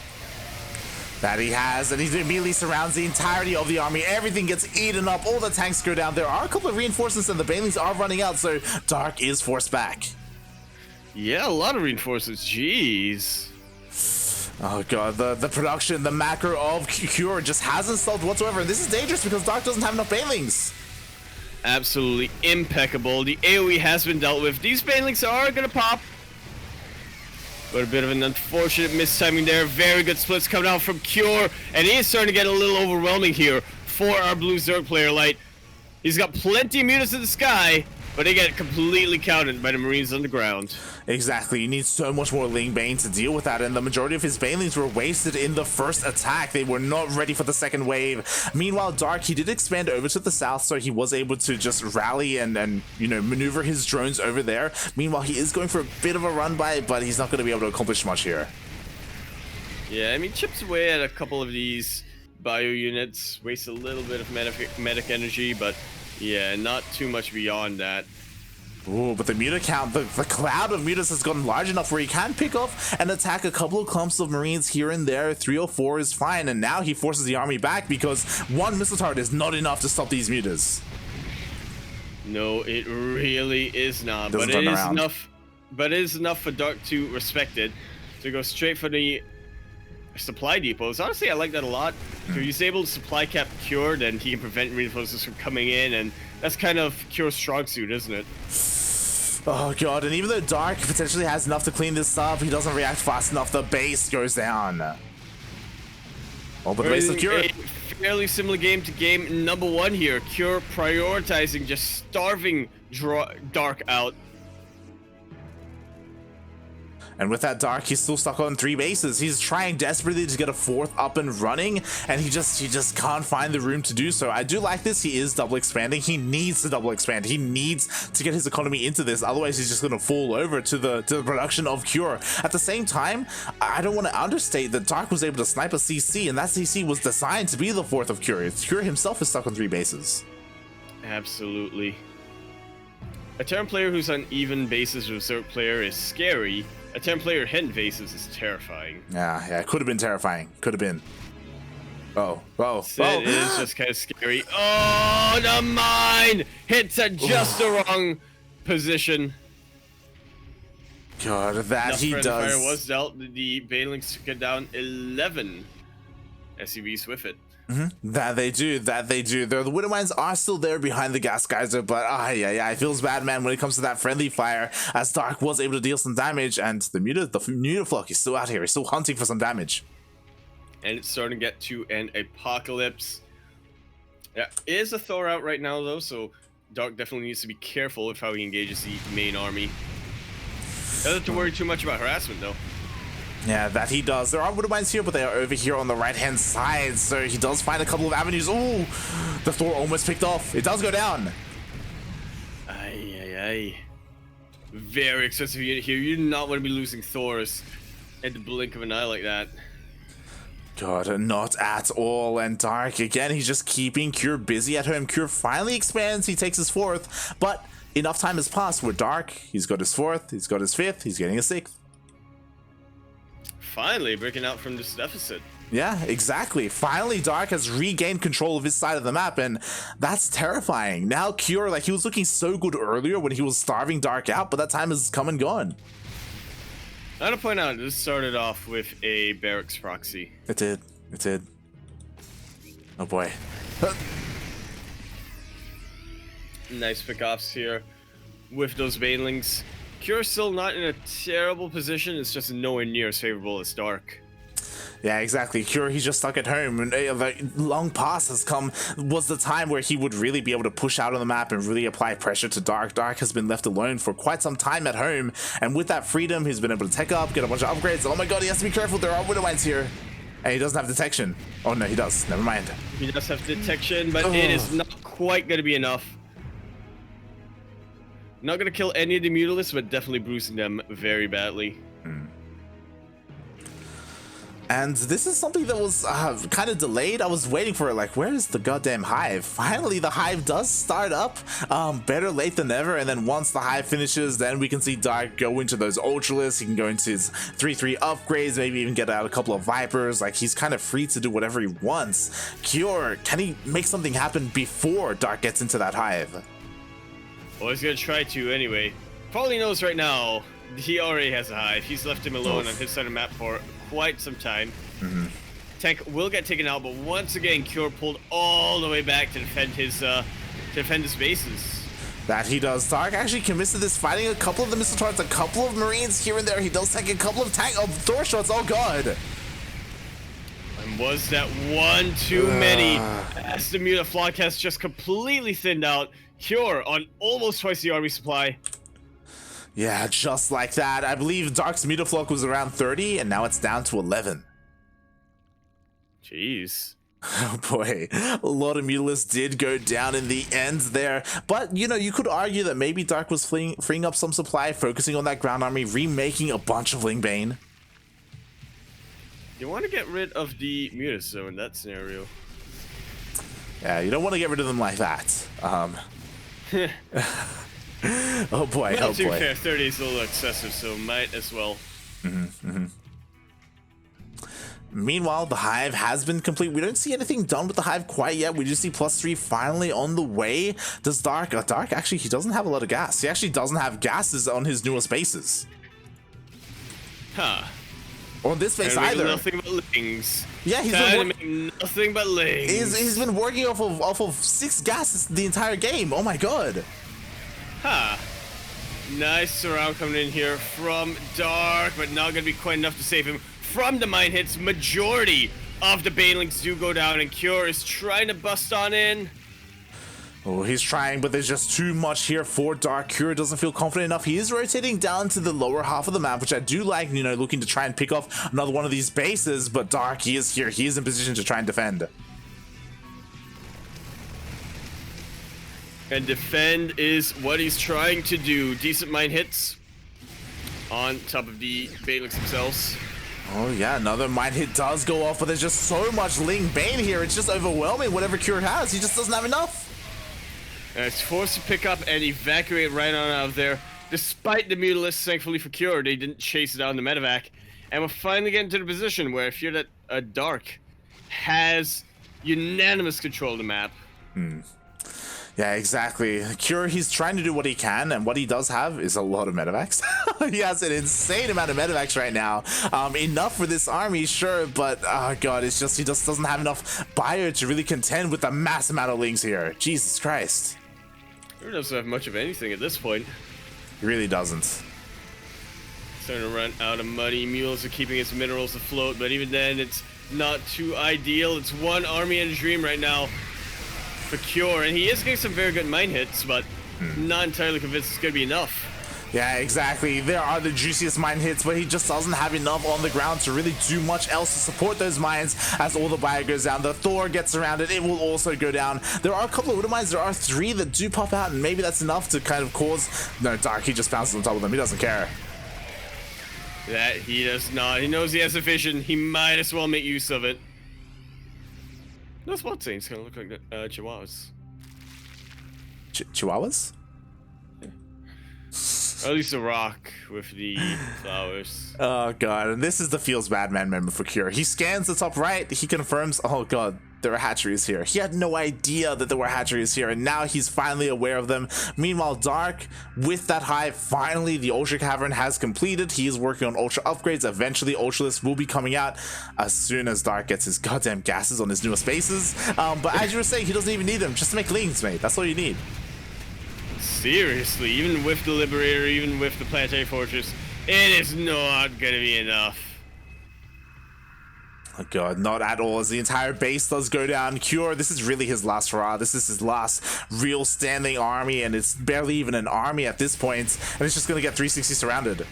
That he has, and he immediately surrounds the entirety of the army. Everything gets eaten up. All the tanks go down. There are a couple of reinforcements, and the Banelings are running out, so Dark is forced back. Yeah, a lot of reinforcements. Jeez. Oh god, the production, the macro of Cure just hasn't stopped whatsoever. And this is dangerous because Dark doesn't have enough Banelings. Absolutely impeccable. The AoE has been dealt with. These Banelings are gonna pop. But a bit of an unfortunate mistiming there. Very good splits coming out from Cure. And he is starting to get a little overwhelming here for our Blue Zerg player. Like, he's got plenty of Mutas in the sky, but they get completely counted by the Marines on the ground. Exactly. You need so much more Ling Bane to deal with that, and the majority of his Banelings were wasted in the first attack. They were not ready for the second wave. Meanwhile, Dark, he did expand over to the south, so he was able to just rally and you know, maneuver his drones over there. Meanwhile, he is going for a bit of a run by, but he's not going to be able to accomplish much here. Yeah, I mean, chips away at a couple of these bio units, wastes a little bit of medic energy, but yeah, not too much beyond that. Ooh, but the Muta count, the cloud of Mutas has gotten large enough where he can pick off and attack a couple of clumps of Marines here and there. 3 or 4 is fine, and now he forces the army back because one missile turret is not enough to stop these Mutas. No, it really is not. But it is enough. But it is enough for Dark to respect it, to go straight for the supply depots. Honestly, I like that a lot. If he's able to supply cap Cure, then he can prevent reinforcements from coming in, and that's kind of Cure's strong suit, isn't it? Oh god, and even though Dark potentially has enough to clean this up, he doesn't react fast enough. The base goes down. Oh, but the base is Cure. Fairly similar game to game number 1 here. Cure prioritizing just starving Dark out. And with that Dark, he's still stuck on 3 bases. He's trying desperately to get a 4th up and running, and he just can't find the room to do so. I do like this. He is double expanding. He needs to double expand. He needs to get his economy into this. Otherwise, he's just going to fall over to the production of Cure. At the same time, I don't want to understate that Dark was able to snipe a CC, and that CC was designed to be the 4th of Cure. Cure himself is stuck on 3 bases. Absolutely. A Terran player who's on even bases with a Zerg player is scary. A 10-player hidden bases is terrifying. Yeah, it could have been terrifying. Could have been. It is just kind of scary. Oh, the mine hits at just the wrong position. God, that he does. Fire was dealt. The Banelings get down 11. SCVs with it. That they do. The Widow Mines are still there behind the Gas Geyser, but yeah, it feels bad, man, when it comes to that friendly fire, as Dark was able to deal some damage, and the Mutaflok is still out here. He's still hunting for some damage. And it's starting to get to an apocalypse. Yeah, is a Thor out right now, though, so Dark definitely needs to be careful with how he engages the main army. Doesn't have to worry too much about harassment, though. Yeah, that he does. There are Widow Mines here, but they are over here on the right-hand side, so he does find a couple of avenues. Ooh, the Thor almost picked off. It does go down. Aye. Very expensive unit here. You do not want to be losing Thors at the blink of an eye like that. God, not at all. And Dark, again, he's just keeping Cure busy at home. Cure finally expands. He takes his 4th, but enough time has passed with Dark. He's got his 4th, he's got his 5th, he's getting a 6th. Finally breaking out from this deficit. Yeah, exactly. Finally, Dark has regained control of his side of the map, and that's terrifying. Now Cure, like, he was looking so good earlier when he was starving Dark out, but that time has come and gone. I want to point out, this started off with a barracks proxy. It did. Oh boy. Nice pickoffs here with those Banelings. Cure's still not in a terrible position, it's just nowhere near as favorable as Dark. Yeah, exactly. Cure, he's just stuck at home, and the long past has come, was the time where he would really be able to push out on the map and really apply pressure to Dark. Dark has been left alone for quite some time at home, and with that freedom, he's been able to tech up, get a bunch of upgrades. Oh my god, he has to be careful, there are Widow Mines here. And he doesn't have detection. Oh no, he does. Never mind. He does have detection, but it is not quite going to be enough. Not going to kill any of the Mutalisks, but definitely bruising them very badly. And this is something that was kind of delayed. I was waiting for it, like, where is the goddamn Hive? Finally, the Hive does start up. Better late than never. And then once the Hive finishes, then we can see Dark go into those Ultralisks. He can go into his 3-3 upgrades, maybe even get out a couple of Vipers. Like, he's kind of free to do whatever he wants. Cure, can he make something happen before Dark gets into that Hive? Well, he's going to try to anyway. Probably knows right now he already has a Hive. He's left him alone on his side of the map for quite some time. Tank will get taken out, but once again, Cure pulled all the way back to defend his bases. That he does. Dark actually commits to this, fighting a couple of the missile turrets, a couple of Marines here and there. He does take a couple of Thor shots. Oh god. And was that one too many? As the Mutaflok has just completely thinned out. Cure on almost twice the army supply. Yeah, just like that. I believe Dark's Mutaflok was around 30, and now it's down to 11. Jeez. Oh boy, a lot of Mutalisks did go down in the end there. But, you know, you could argue that maybe Dark was freeing up some supply, focusing on that ground army, remaking a bunch of Lingbane. You want to get rid of the Mutas, though, in that scenario. Yeah, you don't want to get rid of them like that. Oh boy, well, oh to be boy. fair, 30 is a little excessive, so might as well. Meanwhile, the Hive has been complete. We don't see anything done with the Hive quite yet. We just see +3 finally on the way. Does Dark... Dark, actually, he doesn't have a lot of gas. He actually doesn't have gases on his newest bases. Huh. On this base either. Nothing but lings. Yeah, he's been nothing but lings. He's been working off of 6 gases the entire game. Oh my god. Huh. Nice surround coming in here from Dark, but not going to be quite enough to save him from the mine hits. Majority of the Banelings do go down, and Cure is trying to bust on in. Oh, he's trying, but there's just too much here for Dark. Cure doesn't feel confident enough. He is rotating down to the lower half of the map, which I do like, you know, looking to try and pick off another one of these bases, but Dark, he is here. He is in position to try and defend. And defend is what he's trying to do. Decent mine hits on top of the Banelings themselves. Oh yeah, another mine hit does go off, but there's just so much Ling Bane here. It's just overwhelming whatever Cure has. He just doesn't have enough. And it's forced to pick up and evacuate right on out of there. Despite the Mutalisks, thankfully for Cure, they didn't chase it down the medevac. And we're finally getting to the position where if you're that Dark has unanimous control of the map. Yeah, exactly. Cure, he's trying to do what he can, and what he does have is a lot of medevacs. He has an insane amount of medevacs right now. Enough for this army, sure, but oh god, it's just he just doesn't have enough bio to really contend with the mass amount of lings here. Jesus Christ. He doesn't have much of anything at this point. He really doesn't. Starting to run out of money. Mules are keeping his minerals afloat, but even then, it's not too ideal. It's one army and a dream right now for Cure, and he is getting some very good mine hits, but not entirely convinced it's going to be enough. Yeah, exactly. There are the juiciest mine hits, but he just doesn't have enough on the ground to really do much else to support those mines as all the bio goes down. The Thor gets around it. It will also go down. There are a couple of Widow mines. There are 3 that do pop out, and maybe that's enough to kind of cause... No, Dark, he just bounces on top of them. He doesn't care. That he does not. He knows he has a vision. He might as well make use of it. Those what things kind of look like chihuahuas. Chihuahuas? Or at least a rock with the flowers. Oh god, and this is the feels bad man member for Cure. He scans the top right, he confirms, oh god, there are hatcheries here. He had no idea that there were hatcheries here, and now he's finally aware of them. Meanwhile, Dark, with that hive, finally the Ultra Cavern has completed. He is working on Ultra upgrades. Eventually, Ultralist will be coming out as soon as Dark gets his goddamn gases on his newer spaces. But as you were saying, he doesn't even need them. Just to make lings, mate. That's all you need. Seriously, even with the Liberator, even with the Planetary Fortress, it is not gonna be enough. Oh god, not at all, as the entire base does go down. Cure, this is really his last hurrah. This is his last real standing army, and it's barely even an army at this point, and it's just gonna get 360 surrounded.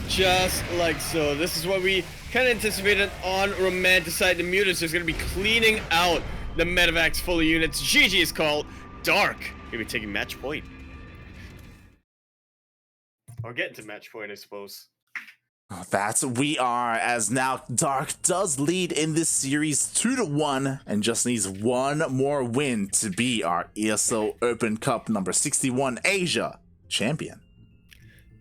Just like so. This is what we kind of anticipated on Romanticide. The Mutants is gonna be cleaning out the medevacs full of units. GG is called. Dark gonna be taking match point. Or getting to match point, I suppose. That's we are, as now Dark does lead in this series 2-1 and just needs one more win to be our ESL Open Cup number 61 Asia champion.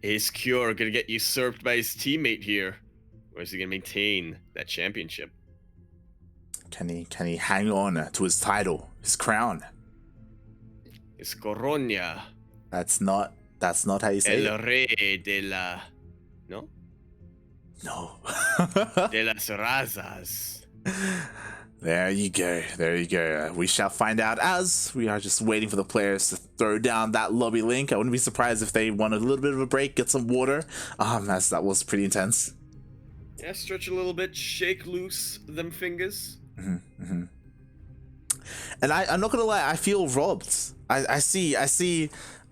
Is Cure gonna get usurped by his teammate here? Or is he gonna maintain that championship? Can he hang on to his title, his crown? It's Coronia. That's not how you say El it. Rey de la... No? No. De las Razas. There you go. There you go. We shall find out as we are just waiting for the players to throw down that lobby link. I wouldn't be surprised if they want a little bit of a break, get some water. As that was pretty intense. Yeah, stretch a little bit, shake loose them fingers. And I'm not gonna lie, I feel robbed. I see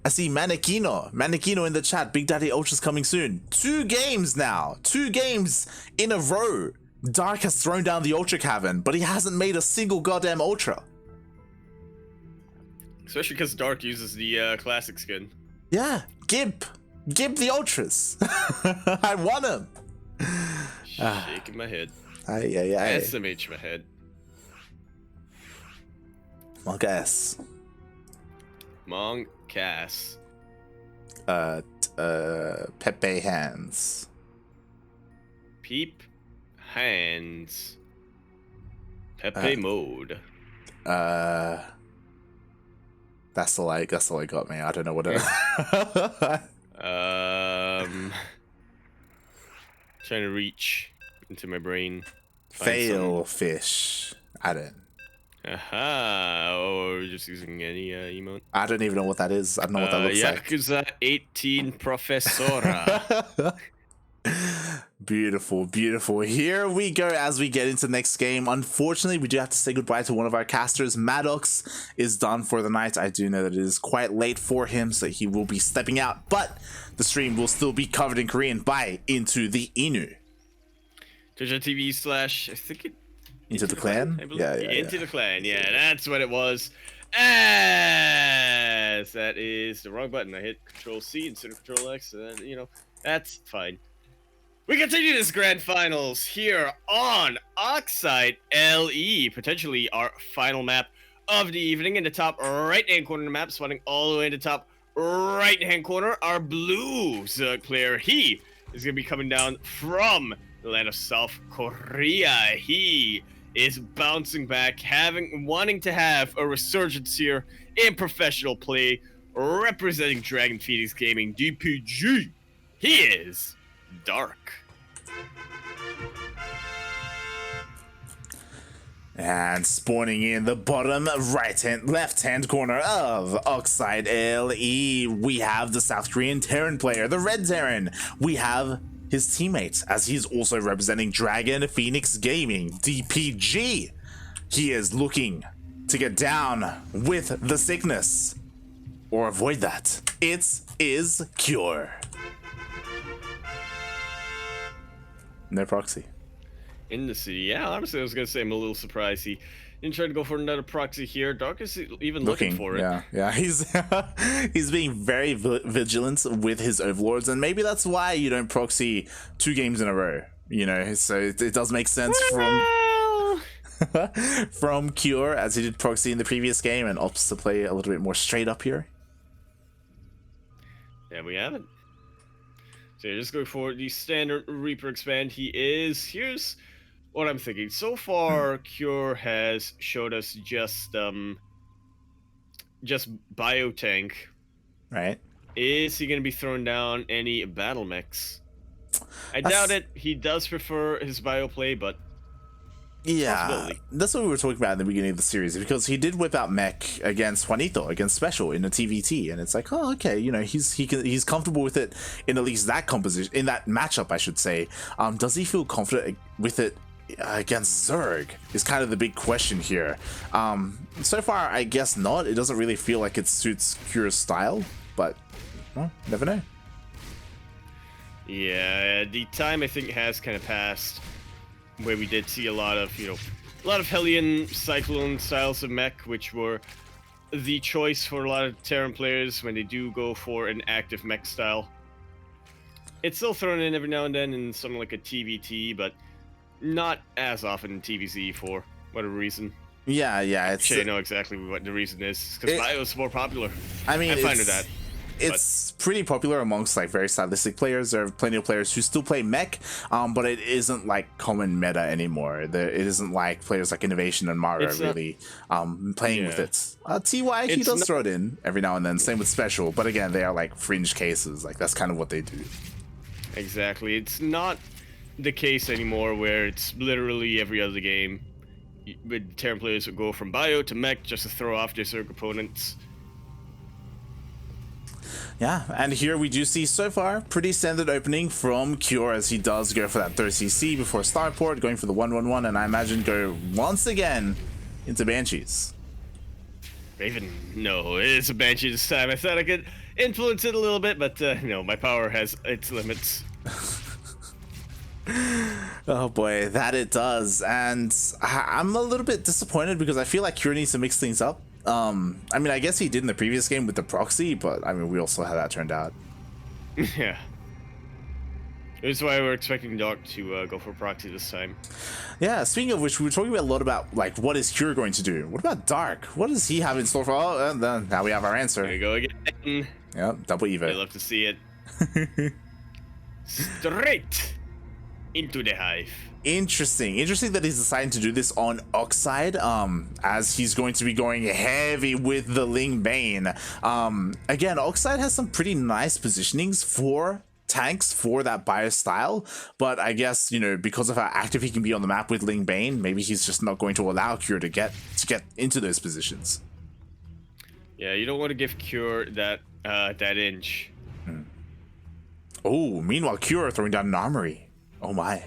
Manekino in the chat. Big Daddy Ultra's coming soon. 2 games now. 2 games in a row. Dark has thrown down the Ultra Cavern, but he hasn't made a single goddamn Ultra. Especially because Dark uses the classic skin. Yeah, Gib the Ultras. I want him. Shaking my head. Aye. SMH my head. Monk S. Monk Cass. Pepe Hands. Peep Hands. Pepe Mode. That's all I got, man. I don't know what it Trying to reach into my brain. Fail fish. I don't. Aha! Or just using any emote. I don't even know what that is. I don't know what that looks like. Yakuza 18 Professora. Beautiful, beautiful. Here we go as we get into the next game. Unfortunately, we do have to say goodbye to one of our casters. Maddox is done for the night. I do know that it is quite late for him, so he will be stepping out, but the stream will still be covered in Korean by Into the Inu. Twitch.tv/ I think it... Into the Clan? Yeah. Into the Clan, yeah, that's what it was. As that is the wrong button. I hit Control-C instead of Control-X, and you know, that's fine. We continue this grand finals here on Oxide LE, potentially our final map of the evening. In the top right-hand corner of the map, spawning all the way in the top right-hand corner, our blue Zerg player. He is going to be coming down from the land of South Korea. He is bouncing back, wanting to have a resurgence here in professional play, representing Dragon Phoenix Gaming DPG. He is Dark. And spawning in the bottom left-hand corner of Oxide LE, we have the South Korean Terran player, the Red Terran. We have his teammates, as he's also representing Dragon Phoenix Gaming DPG. He is looking to get down with the sickness, or avoid that. It is Cure. No proxy. In the city, yeah, honestly, I was gonna say I'm a little surprised he didn't try to go for another proxy here. Dark is even looking for it. Yeah, he's being very vigilant with his overlords, and maybe that's why you don't proxy 2 games in a row. You know, so it does make sense from Cure, as he did proxy in the previous game and opts to play a little bit more straight up here. Yeah, we have it. So yeah, just going for the standard Reaper expand. Here's what I'm thinking. So far, Cure has showed us just Biotank. Right. Is he going to be throwing down any battle mechs? I doubt it. He does prefer his bio play, but yeah, that's what we were talking about in the beginning of the series, because he did whip out mech against Juanito, against Special in a TVT, and it's like, oh, okay, you know, he's comfortable with it in at least that composition, in that matchup, I should say. Does he feel confident with it against Zerg is kind of the big question here. So far, I guess not. It doesn't really feel like it suits Cure's style, but well, never know. Yeah, the time I think has kind of passed where we did see a lot of Hellion Cyclone styles of mech, which were the choice for a lot of Terran players when they do go for an active mech style. It's still thrown in every now and then in something like a TVT, but not as often in TVZ for whatever reason. Yeah, Actually, I know exactly what the reason is, because Bio's more popular. I mean, I'm fine with that. It's pretty popular amongst like very stylistic players. There are plenty of players who still play mech, but it isn't like common meta anymore. It isn't like players like Innovation and Mara really playing with it. TY, he does throw it in every now and then. Same with Special, but again, they are like fringe cases. Like that's kind of what they do. Exactly. It's not the case anymore where it's literally every other game with Terran players would go from bio to mech just to throw off their Zerg opponents. Yeah, and here we do see so far pretty standard opening from Cure, as he does go for that third CC before Starport, going for the 1-1-1, and I imagine go once again into Banshees. Raven, no, it is a Banshee this time. I thought I could influence it a little bit, but no, my power has its limits. Oh boy, that it does, and I'm a little bit disappointed because I feel like Cure needs to mix things up. I mean, I guess he did in the previous game with the proxy, but I mean, we all saw how that turned out. Yeah. This is why we're expecting Dark to go for proxy this time. Yeah, speaking of which, we were talking a lot about, like, what is Cure going to do? What about Dark? What does he have in store for? Oh, and then now we have our answer. There you go again. Yep, double Evo. I love to see it. Straight into the hive. Interesting that he's deciding to do this on Oxide, as he's going to be going heavy with the Ling Bane. Again, Oxide has some pretty nice positionings for tanks for that bio style, but I guess, you know, because of how active he can be on the map with Ling Bane, maybe he's just not going to allow Cure to get into those positions. Yeah, you don't want to give Cure that inch. Oh, meanwhile, Cure throwing down an armory. Oh my.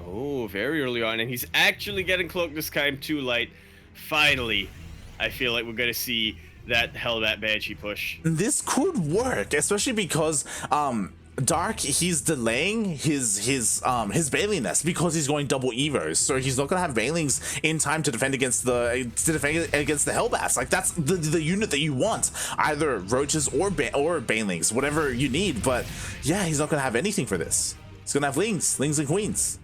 Oh, very early on, and he's actually getting cloaked this time too light. Finally, I feel like we're gonna see that Hellbat Banshee push. This could work, especially because Dark, he's delaying his Baneling Nest because he's going double Evos, so he's not gonna have Banelings in time to defend against the Hellbats. Like that's the unit that you want, either roaches or Banelings, whatever you need. But yeah, he's not gonna have anything for this. He's gonna have lings and queens.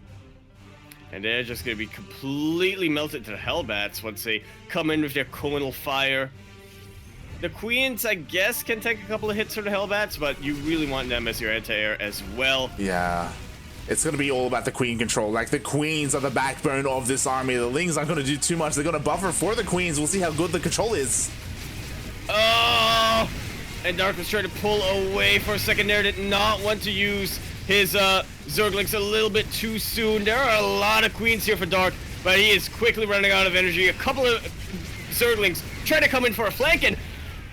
And they're just going to be completely melted to the Hellbats once they come in with their Conal Fire. The Queens, I guess, can take a couple of hits from the Hellbats, but you really want them as your anti-air as well. Yeah. It's going to be all about the queen control. Like, the queens are the backbone of this army. The Lings aren't going to do too much. They're going to buffer for the queens. We'll see how good the control is. Oh! And Dark was trying to pull away for a second there. Did not want to use his Zerglings a little bit too soon. There are a lot of queens here for Dark, but he is quickly running out of energy. A couple of Zerglings trying to come in for a flank, and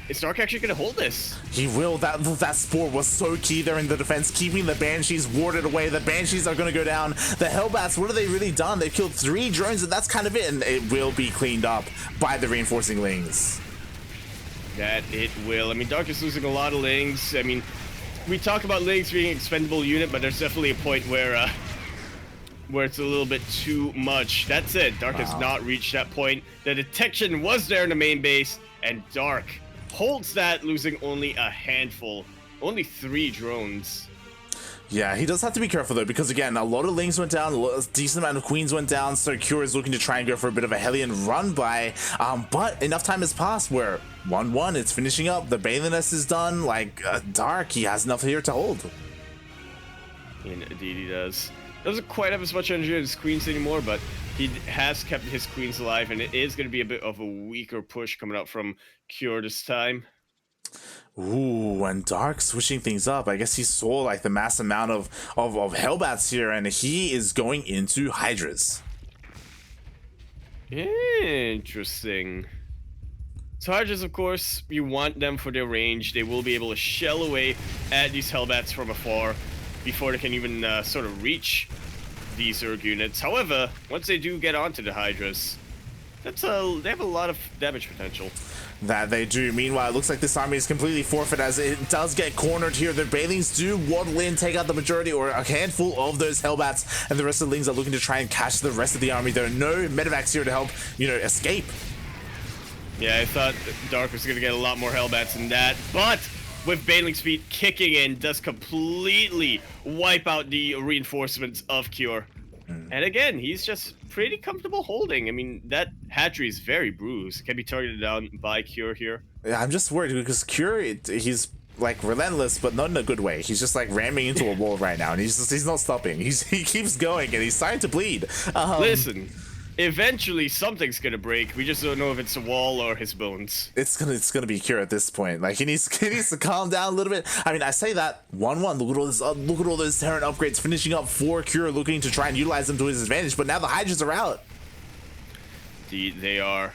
is Dark actually going to hold this? He will. That spore was so key there in the defense, keeping the Banshees warded away. The Banshees are going to go down. The Hellbats, what have they really done? They've killed 3 drones, and that's kind of it. And it will be cleaned up by the reinforcing Lings. That it will. I mean, Dark is losing a lot of Lings. I mean, we talk about Lings being an expendable unit, but there's definitely a point where it's a little bit too much. That's it. Dark has not reached that point. The detection was there in the main base, and Dark holds that, losing only a handful. Only 3 drones. Yeah, he does have to be careful though, because again, a lot of Lings went down, a decent amount of Queens went down, so Cure is looking to try and go for a bit of a Hellion run by, but enough time has passed where 1-1, it's finishing up, the Baliness is done, like, Dark, he has enough here to hold. Indeed he does. Doesn't quite have as much energy as Queens anymore, but he has kept his Queens alive, and it is going to be a bit of a weaker push coming out from Cure this time. Ooh, and Dark switching things up. I guess he saw like the mass amount of Hellbats here, and he is going into Hydras. Interesting. So Hydras, of course, you want them for their range. They will be able to shell away at these Hellbats from afar before they can even sort of reach these Zerg units. However, once they do get onto the Hydras, they have a lot of damage potential. That they do. Meanwhile, it looks like this army is completely forfeit as it does get cornered here. The Bailings do waddle in, take out the majority or a handful of those Hellbats, and the rest of the Lings are looking to try and catch the rest of the army. There are no medevacs here to help, you know, escape. Yeah, I thought Dark was going to get a lot more Hellbats than that, but with Baneling Speed kicking in, does completely wipe out the reinforcements of Cure. And again, he's just pretty comfortable holding. I mean, that hatchery is very bruised. Can be targeted down by Cure here. Yeah, I'm just worried because Cure, he's like relentless, but not in a good way. He's just like ramming into a wall right now, and he's not stopping. He keeps going, and he's starting to bleed. Listen, eventually something's gonna break. We just don't know if it's a wall or his bones. It's gonna be Cure at this point. Like he needs to calm down a little bit. I mean, I say that 1-1. Look at all those Terran upgrades finishing up for Cure, looking to try and utilize them to his advantage. But now the Hydras are out. Indeed, they are.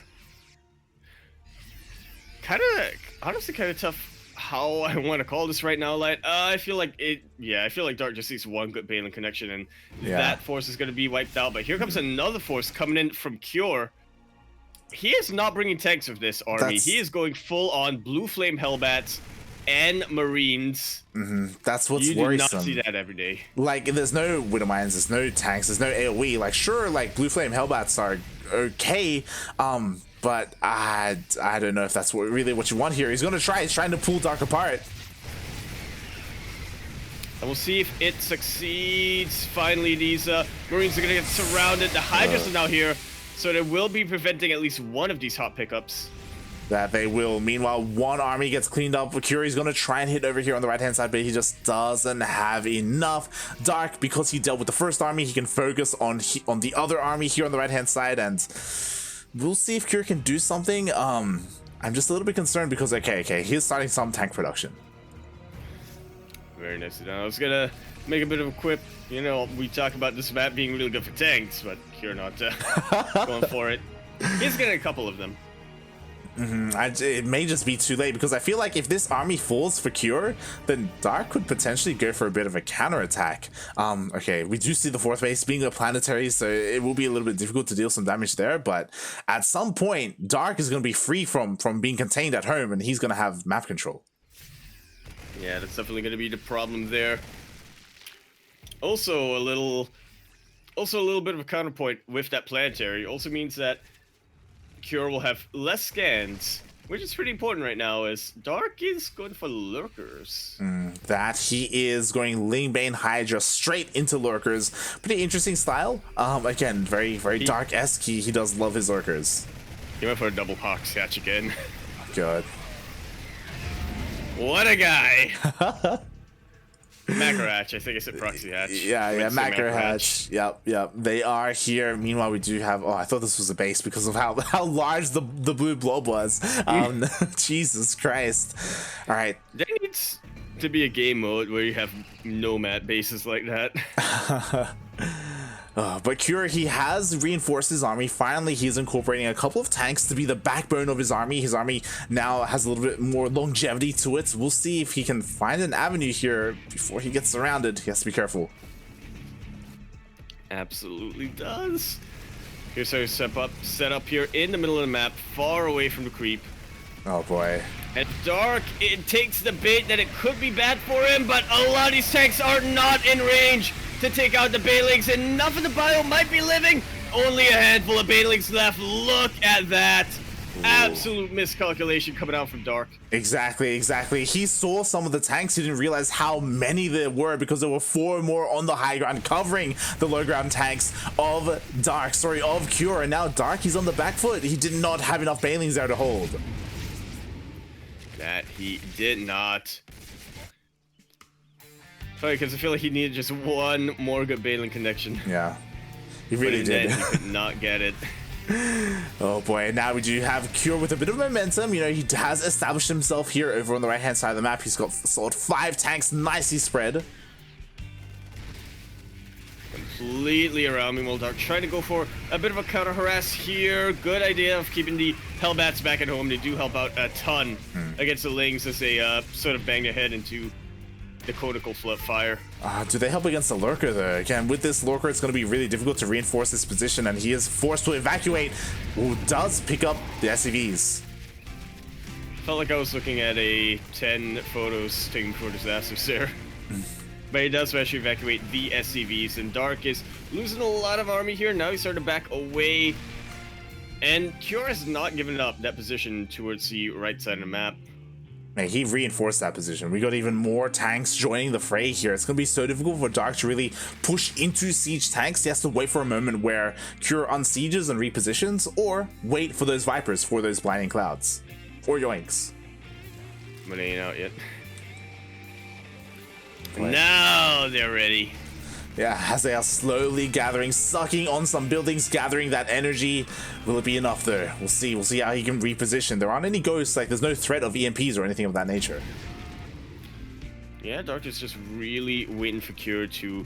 Honestly, kind of tough. How I want to call this right now, Light. I feel like Dark just needs one good Balin connection, and that force is going to be wiped out. But here comes another force coming in from Cure. He is not bringing tanks with this army. He is going full on Blue Flame Hellbats and Marines. That's what's worrisome. You do not see that every day. Like, there's no Widowmines, there's no tanks, there's no AoE. Like, sure, like Blue Flame Hellbats are okay, but I don't know if that's really what you want here. He's gonna try. He's trying to pull Dark apart. And we'll see if it succeeds. Finally, these Marines are gonna get surrounded. The Hydras are now here, so they will be preventing at least one of these hot pickups. That they will. Meanwhile, one army gets cleaned up. Curie's gonna try and hit over here on the right-hand side, but he just doesn't have enough. Dark, because he dealt with the first army, he can focus on the other army here on the right-hand side, and we'll see if Cure can do something. I'm just a little bit concerned because, okay, he's starting some tank production. Very nice. I was gonna make a bit of a quip. You know, we talk about this map being really good for tanks, but Cure not going for it. He's getting a couple of them. It may just be too late, because I feel like if this army falls for Cure, then Dark could potentially go for a bit of a counterattack. Okay, we do see the fourth base being a planetary, so it will be a little bit difficult to deal some damage there, but at some point, Dark is going to be free from being contained at home, and he's going to have map control. Yeah, that's definitely going to be the problem there. Also a little bit of a counterpoint with that planetary also means that Cure will have less scans, which is pretty important right now, as Dark is going for lurkers. That he is going Lingbane Hydra straight into lurkers. Pretty interesting style. Again, very Dark-esque. He does love his lurkers. He went for a double hawk catch again. Good. What a guy! Macro hatch. I think I said proxy hatch. Yeah, macro hatch. Yep. They are here. Meanwhile, we do have. Oh, I thought this was a base because of how large the blue blob was. Jesus Christ! All right. There needs to be a game mode where you have nomad bases like that. But Cure, he has reinforced his army. Finally, he's incorporating a couple of tanks to be the backbone of his army. His army now has a little bit more longevity to it. We'll see if he can find an avenue here before he gets surrounded. He has to be careful. Absolutely does. Here's how you set up here in the middle of the map, far away from the creep. Oh boy. And Dark, it takes the bait that it could be bad for him, but a lot of these tanks are not in range to take out the Bailings. Enough of the bio might be living. Only a handful of Bailings left. Look at that. Ooh. Absolute miscalculation coming out from Dark. Exactly. He saw some of the tanks. He didn't realize how many there were because there were 4 more on the high ground covering the low ground tanks of of Cure. And now Dark, he's on the back foot. He did not have enough Bailings there to hold. That he did not. Funny, because I feel like he needed just one more good Bailin connection. Yeah, he really did. He could not get it. Oh boy, and now we do have Cure with a bit of momentum. You know, he has established himself here over on the right hand side of the map. He's got solid 5 tanks, nicely spread. Completely around me, Dark trying to go for a bit of a counter harass here. Good idea of keeping the Hellbats back at home. They do help out a ton against the Lings as they sort of bang their head into the conical flood fire. Do they help against the Lurker though? Again, with this Lurker, it's going to be really difficult to reinforce this position, and he is forced to evacuate, who does pick up the SCVs. Felt like I was looking at a 10 photos taken before disasters there. But he does actually evacuate the SCVs, and Dark is losing a lot of army here. Now he's starting to back away, and Cure has not given up that position towards the right side of the map. Man, he reinforced that position. We got even more tanks joining the fray here. It's going to be so difficult for Dark to really push into siege tanks. He has to wait for a moment where Cure unsieges and repositions, or wait for those Vipers, for those blinding clouds. Or yoinks. But they ain't out yet. Now they're ready. Yeah, as they are slowly gathering, sucking on some buildings, gathering that energy. Will it be enough though? We'll see. We'll see how he can reposition. There aren't any ghosts, like there's no threat of EMPs or anything of that nature. Yeah, Dark is just really waiting for Cure to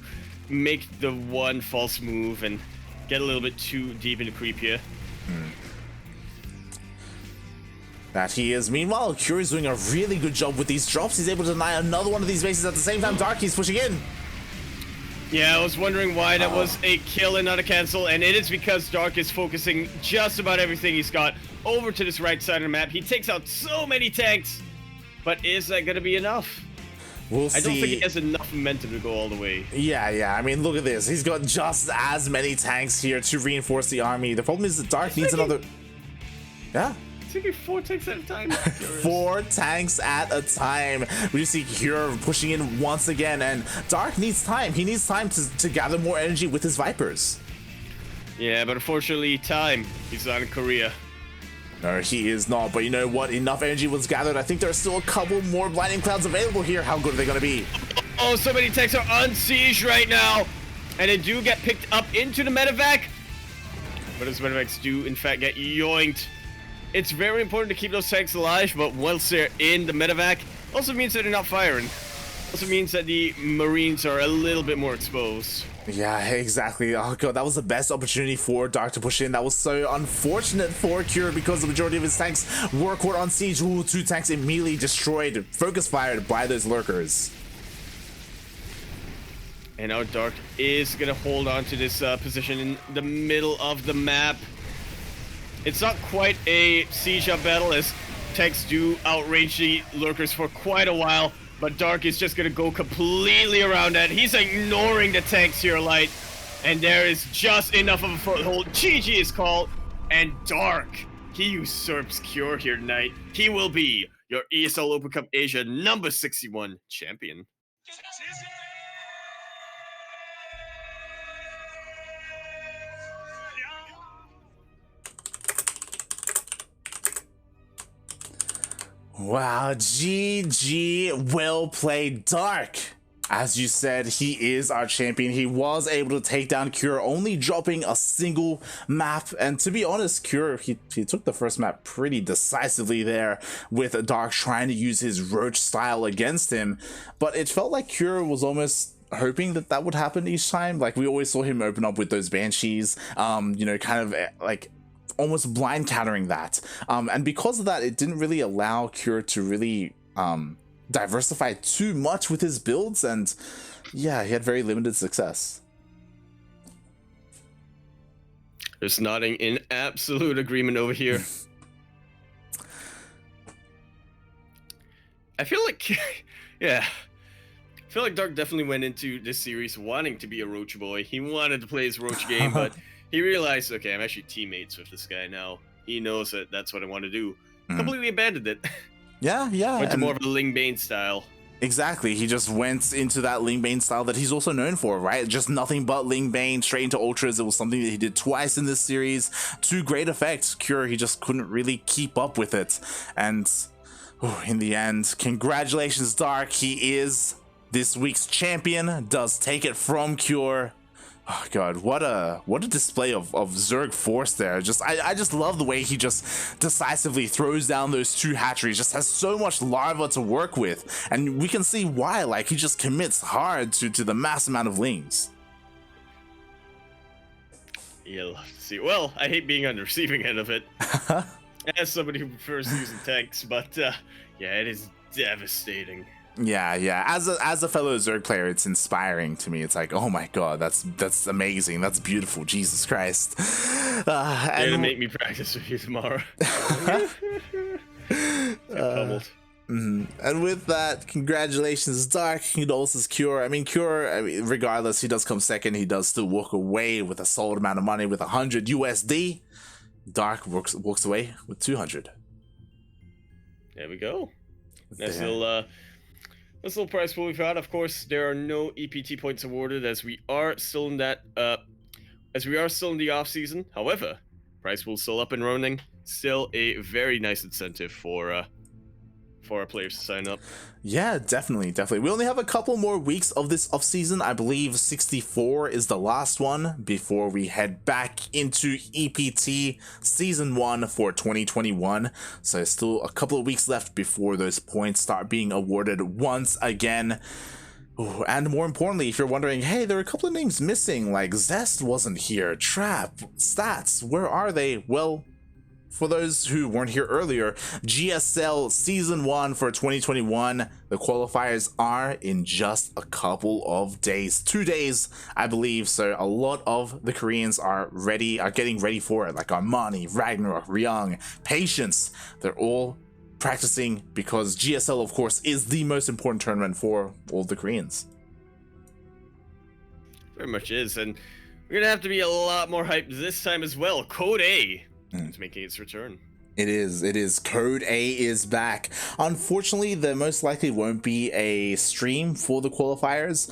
make the one false move and get a little bit too deep into creep here. That he is. Meanwhile, Cure is doing a really good job with these drops. He's able to deny another one of these bases at the same time. Darky's pushing in. Yeah, I was wondering why that was a kill and not a cancel, and it is because Dark is focusing just about everything he's got over to this right side of the map. He takes out so many tanks, but is that going to be enough? We'll see. I don't think he has enough momentum to go all the way. Yeah. I mean, look at this. He's got just as many tanks here to reinforce the army. The problem is that Dark needs another... Yeah. Taking 4 tanks at a time. 4 tanks at a time. We see Cure pushing in once again, and Dark needs time. He needs time to gather more energy with his Vipers. Yeah, but unfortunately, he's not in Korea. No, he is not. But you know what? Enough energy was gathered. I think there are still a couple more blinding clouds available here. How good are they going to be? Oh, so many tanks are on siege right now, and they do get picked up into the medevac. But those medevacs do, in fact, get yoinked. It's very important to keep those tanks alive, but once they're in the medevac, also means that they're not firing. Also means that the Marines are a little bit more exposed. Yeah, exactly. Oh god, that was the best opportunity for Dark to push in. That was so unfortunate for Cure because the majority of his tanks were caught on siege. Ooh, 2 tanks immediately destroyed, focus fired by those lurkers. And now Dark is going to hold on to this position in the middle of the map. It's not quite a siege up battle, as tanks do outrange the lurkers for quite a while, but Dark is just going to go completely around that. He's ignoring the tanks here, Light, and there is just enough of a foothold. GG is called, and Dark, he usurps Cure here tonight. He will be your ESL Open Cup Asia number 61 champion. Wow, GG, well played, Dark. As you said, he is our champion. He was able to take down Cure, only dropping a single map. And to be honest, Cure, he took the first map pretty decisively there, with Dark trying to use his Roach style against him. But it felt like Cure was almost hoping that that would happen each time. Like, we always saw him open up with those Banshees, you know, kind of like almost blind countering that. And because of that, it didn't really allow Cure to really diversify too much with his builds, and yeah, he had very limited success. Just nodding in absolute agreement over here. I feel like, yeah, I feel like Dark definitely went into this series wanting to be a Roach boy. He wanted to play his Roach game, but he realized, okay, I'm actually teammates with this guy now. He knows that that's what I want to do. Completely abandoned it. Yeah. Went to more of a Ling Bane style. Exactly. He just went into that Ling Bane style that he's also known for, right? Just nothing but Ling Bane straight into Ultras. It was something that he did twice in this series to great effect. Cure, he just couldn't really keep up with it. And in the end, congratulations, Dark. He is this week's champion. Does take it from Cure. Oh god, what a display of Zerg force there. I just love the way he just decisively throws down those two hatcheries. Just has so much larva to work with, and we can see why. Like, he just commits hard to the mass amount of lings. You'll have to see. Well, I hate being on the receiving end of it as somebody who prefers using tanks, but yeah, it is devastating. Yeah. As a fellow Zerg player, it's inspiring to me. It's like, oh my god, that's amazing. That's beautiful. Jesus Christ. They're gonna make me practice with you tomorrow. Pummeled. And with that, congratulations, Dark. Condolences, Cure. I mean, Cure, regardless, he does come second. He does still walk away with a solid amount of money with 100 USD. Dark walks away with 200. There we go. Nice little prize pool we've had. Of course, there are no EPT points awarded as we are still in that in the off season. However, prize pool still up and running. Still a very nice incentive for our players to sign up. Yeah, definitely. We only have a couple more weeks of this off season. I believe 64 is the last one before we head back into EPT season 1 for 2021. So still a couple of weeks left before those points start being awarded once again. Ooh, and more importantly, if you're wondering, hey, there are a couple of names missing, like Zest wasn't here, Trap, Stats, where are they? Well, for those who weren't here earlier, GSL Season 1 for 2021, the qualifiers are in just a couple of days. 2 days, I believe, so a lot of the Koreans are getting ready for it, like Armani, Ragnarok, Ryung, Patience. They're all practicing because GSL, of course, is the most important tournament for all the Koreans. Very much is, and we're gonna have to be a lot more hyped this time as well. Code A. It's making its return. It is. Code A is back. Unfortunately, there most likely won't be a stream for the qualifiers.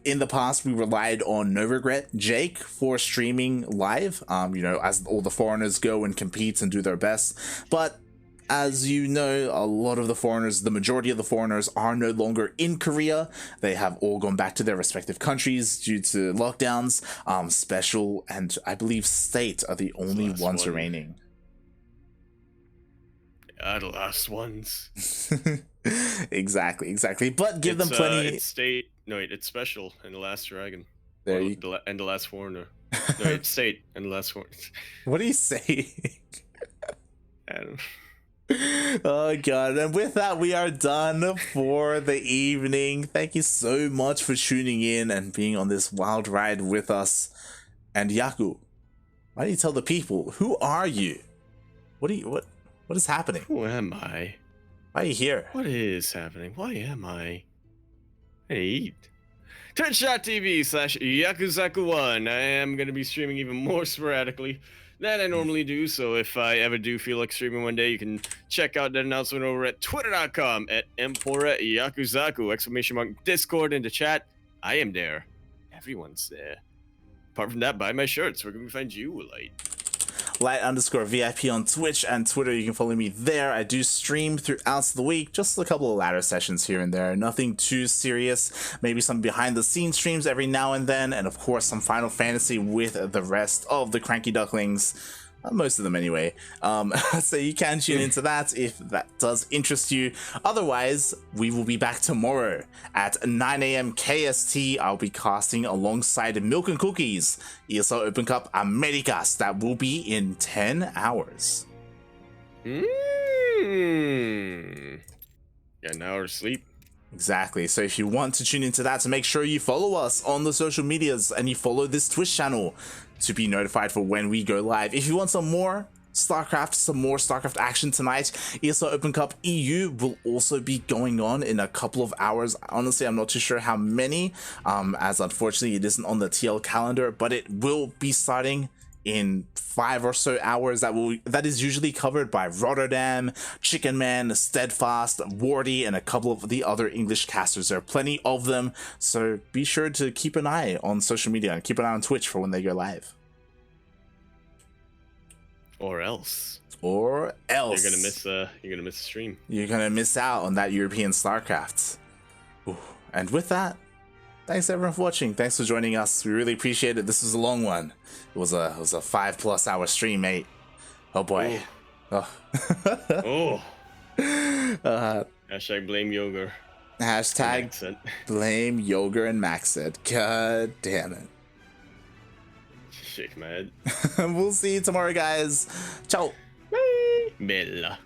In the past, we relied on No Regret Jake for streaming live, you know, as all the foreigners go and compete and do their best. But as you know, a lot of the foreigners, the majority of the foreigners are no longer in Korea. They have all gone back to their respective countries due to lockdowns. Special and I believe State are the only ones remaining. The last ones. Exactly. But give them plenty. It's State. No, wait, it's Special and the Last Dragon. There and the Last Foreigner. No, it's State and the Last Foreigner. What are you saying? I don't know. Oh god, and with that we are done for the evening. Thank you so much for tuning in and being on this wild ride with us. And Yaku, why don't you tell the people, who are you? What is happening? Who am I? Why are you here? What is happening? Why am I? I eat. Twitch.tv/Yakuzaku1. I am going to be streaming even more sporadically than I normally do, so if I ever do feel like streaming one day, you can check out that announcement over at twitter.com @EmphoraYakuzaku! Discord in the chat. I am there. Everyone's there. Apart from that, buy my shirts. Where can we find you, Light? light_VIP on Twitch and Twitter. You can follow me there. I do stream throughout the week, just a couple of ladder sessions here and there. Nothing too serious. Maybe some behind the scenes streams every now and then, and of course some Final Fantasy with the rest of the CranKy Ducklings. Most of them anyway. So you can tune into that if that does interest you. Otherwise, we will be back tomorrow at 9 a.m. KST. I'll be casting alongside Milk and Cookies, ESL Open Cup Americas. That will be in 10 hours. Got an hour's sleep. Exactly. So if you want to tune into that, so make sure you follow us on the social medias and you follow this Twitch channel to be notified for when we go live. If you want some more StarCraft action tonight, ESL Open Cup EU will also be going on in a couple of hours. Honestly, I'm not too sure how many, as unfortunately it isn't on the TL calendar, but it will be starting in 5 or so hours. That is usually covered by Rotterdam, Chicken Man, Steadfast, Wardy, and a couple of the other English casters. There are plenty of them, so be sure to keep an eye on social media and keep an eye on Twitch for when they go live. Or else you're gonna miss a stream. You're gonna miss out on that European StarCraft. Ooh. And with that, thanks everyone for watching. Thanks for joining us. We really appreciate it. This was a long one. It was a 5+ hour stream, mate. Oh boy. Oh. Hashtag blame Yoga. Hashtag blame Yoga and Maxit. God damn it. Shake my head. We'll see you tomorrow, guys. Ciao. Bella.